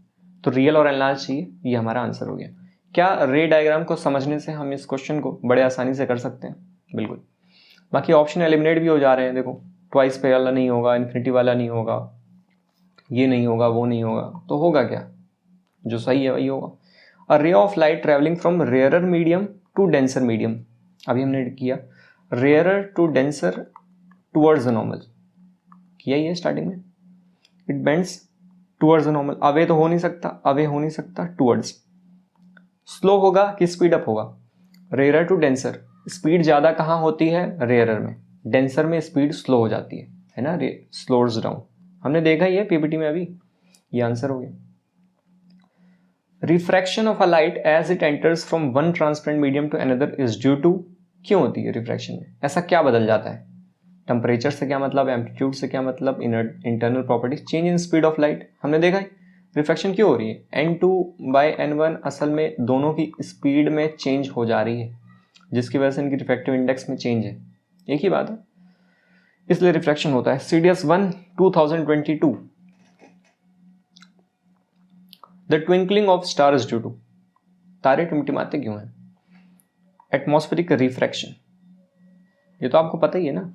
तो रियल और एनलार्ज चाहिए, ये हमारा आंसर हो गया। क्या रे डायग्राम को समझने से हम इस क्वेश्चन को बड़े आसानी से कर सकते हैं? बिल्कुल। बाकी ऑप्शन एलिमिनेट भी हो जा रहे हैं, देखो ट्वाइस पे वाला नहीं होगा, इन्फिनिटी वाला नहीं होगा, ये नहीं होगा, वो नहीं होगा, तो होगा क्या? जो सही है वही होगा। A ray of light travelling from rarer medium to denser medium, अभी हमने किया rarer to denser towards the normal, किया ही है स्टार्टिंग में। It bends towards the normal, away तो हो नहीं सकता, अवे हो नहीं सकता, टूवर्ड्स। स्लो होगा कि स्पीड अप होगा? रेयरर टू डेंसर, स्पीड ज्यादा कहाँ होती है? रेयरर में, डेंसर में स्पीड स्लो हो जाती है ना, स्लोज डाउन, हमने देखा ही है पीपीटी में अभी, ये आंसर हो गया। Refraction of a light as it enters from one transparent medium to another is due to, क्यों होती है रिफ्रैक्शन में? ऐसा क्या बदल जाता है? टेम्परेचर से क्या मतलब, एम्पलीट्यूड से क्या मतलब, internal properties, change in speed of light, हमने देखा है। रिफ्रैक्शन क्यों हो रही है? n2 बाई n1 असल में दोनों की स्पीड में चेंज हो जा रही है, जिसकी वजह से इनकी रिफ्रैक्टिव इंडेक्स में चेंज है, एक ही बात है, इसलिए रिफ्रैक्शन होता है। CDS 1 2022, the twinkling of stars due to, तारे टिमटिमाते क्यों हैं? एटमॉस्फेरिक रिफ्रैक्शन, ये तो आपको पता ही है ना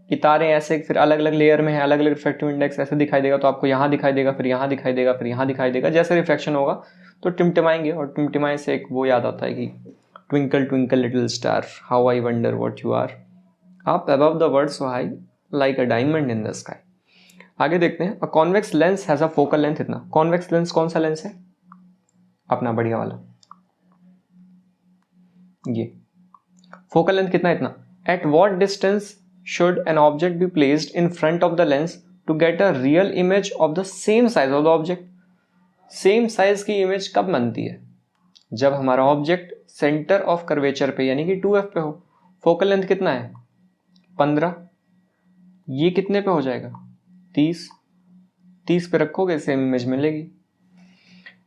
कि तारे ऐसे फिर अलग अलग लेयर में है, अलग अलग रिफ्रैक्टिव इंडेक्स ऐसे दिखाई देगा, तो आपको यहाँ दिखाई देगा, फिर यहाँ दिखाई देगा, फिर यहाँ दिखाई देगा, जैसे रिफ्रैक्शन होगा तो टिमटिमाएंगे, और टिमटिमाए से एक वो याद आता है कि twinkle twinkle little star how I wonder what you are, up above the world so high like a diamond in the sky. आगे देखते हैं। A convex lens has a focal length इतना, कॉन्वेक्स लेंस कौन सा lens है? अपना बढ़िया वाला, ये फोकल लेंथ कितना? इतना। At what distance should an object be placed in front of the lens to get a real image of the same size of the object? Same size की इमेज कब बनती है? जब हमारा ऑब्जेक्ट सेंटर ऑफ कर्वेचर पे यानी कि 2f पे हो। फोकल लेंथ कितना है? 15, ये कितने पे हो जाएगा? 30 पे रखोगे सेम इमेज मिलेगी।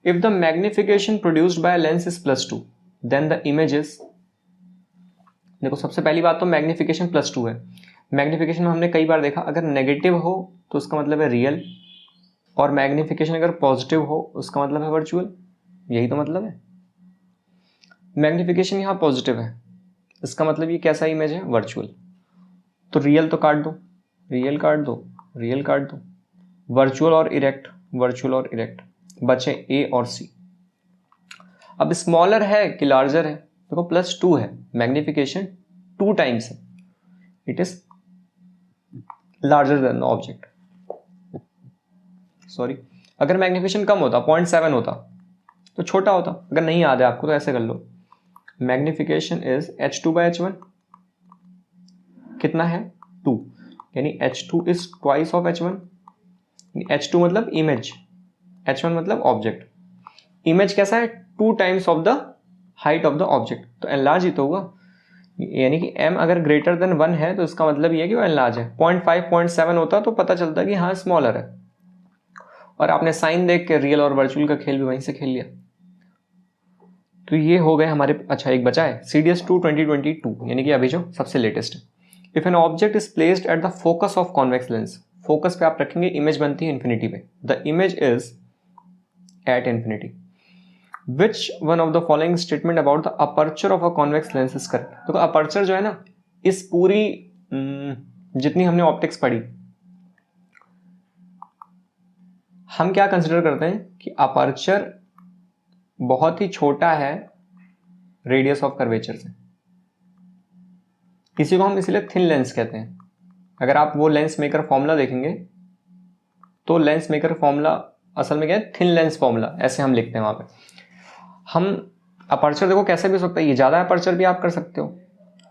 If the magnification produced by lens is +2 then the image is, देखो सबसे पहली बात तो मैग्निफिकेशन +2 है। मैग्निफिकेशन में हमने कई बार देखा, अगर नेगेटिव हो तो उसका मतलब है रियल, और मैग्निफिकेशन अगर पॉजिटिव हो उसका मतलब है वर्चुअल, यही तो मतलब है। मैग्निफिकेशन यहाँ पॉजिटिव है, इसका मतलब ये कैसा इमेज है, वर्चुअल। तो रियल तो काट दो, रियल काट दो, रियल काट दो, वर्चुअल और इरेक्ट, वर्चुअल और इरेक्ट, बचे ए और सी। अब स्मॉलर है कि लार्जर है, देखो +2 है, मैग्निफिकेशन 2 टाइम्स है, it is larger than the object. Sorry, अगर मैग्निफिकेशन कम होता 0.7 होता तो छोटा होता। अगर नहीं याद है आपको तो ऐसे कर लो, मैग्निफिकेशन इज h2/h1, कितना है 2, यानी h2 is twice of h1। h2 मतलब इमेज, h1 मतलब ऑब्जेक्ट। इमेज कैसा है, 2 times of the height of the object, तो एनलार्ज ही तो होगा। यानी कि m अगर ग्रेटर देन 1 है तो इसका मतलब ये है कि वो एनलार्ज है। 0.5 0.7 होता तो पता चलता कि हाँ स्मॉलर है। और आपने साइन देख के रियल और वर्चुअल का खेल भी वहीं से खेल लिया। तो ये हो गए हमारे। अच्छा, एक बचा है CDS2 2022, यानी कि अभी जो सबसे लेटेस्ट है। If an object is placed at the focus of convex lens, focus पे आप रखेंगे, इमेज बनती है इन्फिनिटी पे, the image is at infinity. Which one of the following statement about the aperture of a convex lens is correct. तो aperture जो है ना, इस पूरी जितनी हमने ऑप्टिक्स पढ़ी, हम क्या कंसिडर करते हैं कि अपर्चर बहुत ही छोटा है रेडियस ऑफ कर्वेचर से। इसी को हम इसलिए थिन लेंस कहते हैं। अगर आप वो लेंस मेकर फॉर्मूला देखेंगे तो लेंस मेकर फॉर्मूला असल में क्या है, थिन लेंस फॉर्मूला, ऐसे हम लिखते हैं वहां पे। हम अपर्चर देखो कैसे भी हो सकता है, ये ज़्यादा अपर्चर भी आप कर सकते हो,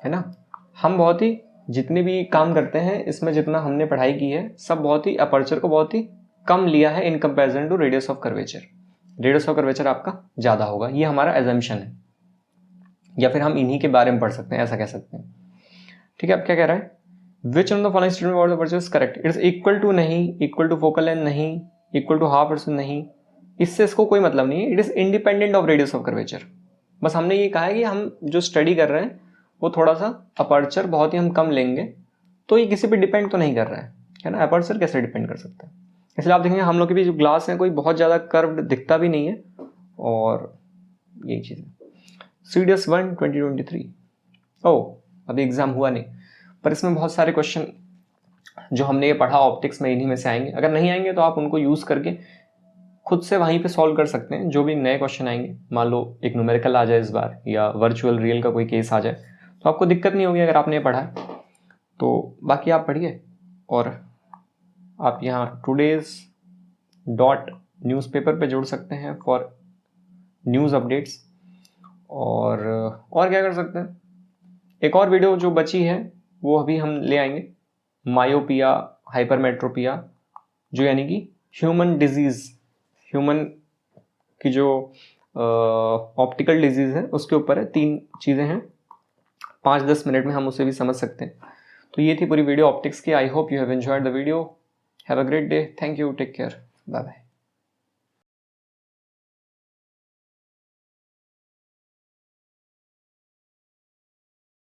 है ना। हम बहुत ही जितने भी काम करते हैं इसमें, जितना हमने पढ़ाई की है, सब बहुत ही अपर्चर को बहुत ही कम लिया है in comparison to radius of curvature. Radius of curvature आपका ज़्यादा होगा, ये हमारा एजम्पशन है, या फिर हम इन्हीं के बारे में पढ़ सकते हैं, ऐसा कह सकते हैं। ठीक है, अब क्या कह रहा है, which on the following statement about the aperture is correct. It is equal to नहीं, इक्वल टू फोकल लेंथ नहीं, इक्वल टू ½ नहीं, इससे इसको कोई मतलब नहीं है। It is independent of radius of curvature. बस हमने ये कहा है कि हम जो स्टडी कर रहे हैं वो थोड़ा सा अपर्चर बहुत ही हम कम लेंगे, तो ये किसी पे डिपेंड तो नहीं कर रहा है ना। अपर्चर कैसे डिपेंड कर सकता है, इसलिए आप देखेंगे हम लोग के भी जो ग्लास है कोई बहुत ज़्यादा कर्व्ड दिखता भी नहीं है। और यही चीज़ है। CDS1 2023, अभी एग्ज़ाम हुआ नहीं, पर इसमें बहुत सारे क्वेश्चन जो हमने ये पढ़ा ऑप्टिक्स में इन्हीं में से आएंगे। अगर नहीं आएंगे तो आप उनको यूज़ करके खुद से वहीं पे सॉल्व कर सकते हैं। जो भी नए क्वेश्चन आएंगे, मान लो एक न्यूमेरिकल आ जाए इस बार, या वर्चुअल रियल का कोई केस आ जाए, तो आपको दिक्कत नहीं होगी अगर आपने पढ़ा है तो। बाकी आप पढ़िए, और आप यहाँ todays.newspaper पे जोड़ सकते हैं फॉर न्यूज़ अपडेट्स। और क्या कर सकते हैं, एक और वीडियो जो बची है वो अभी हम ले आएंगे, मायोपिया हाइपरमेट्रोपिया, जो यानी कि ह्यूमन डिजीज़, ह्यूमन की जो ऑप्टिकल डिजीज़ है उसके ऊपर है। 3 चीज़ें हैं, 5-10 मिनट में हम उसे भी समझ सकते हैं। तो ये थी पूरी वीडियो ऑप्टिक्स की। I hope you have enjoyed the video. Have a great day, thank you, take care, bye bye.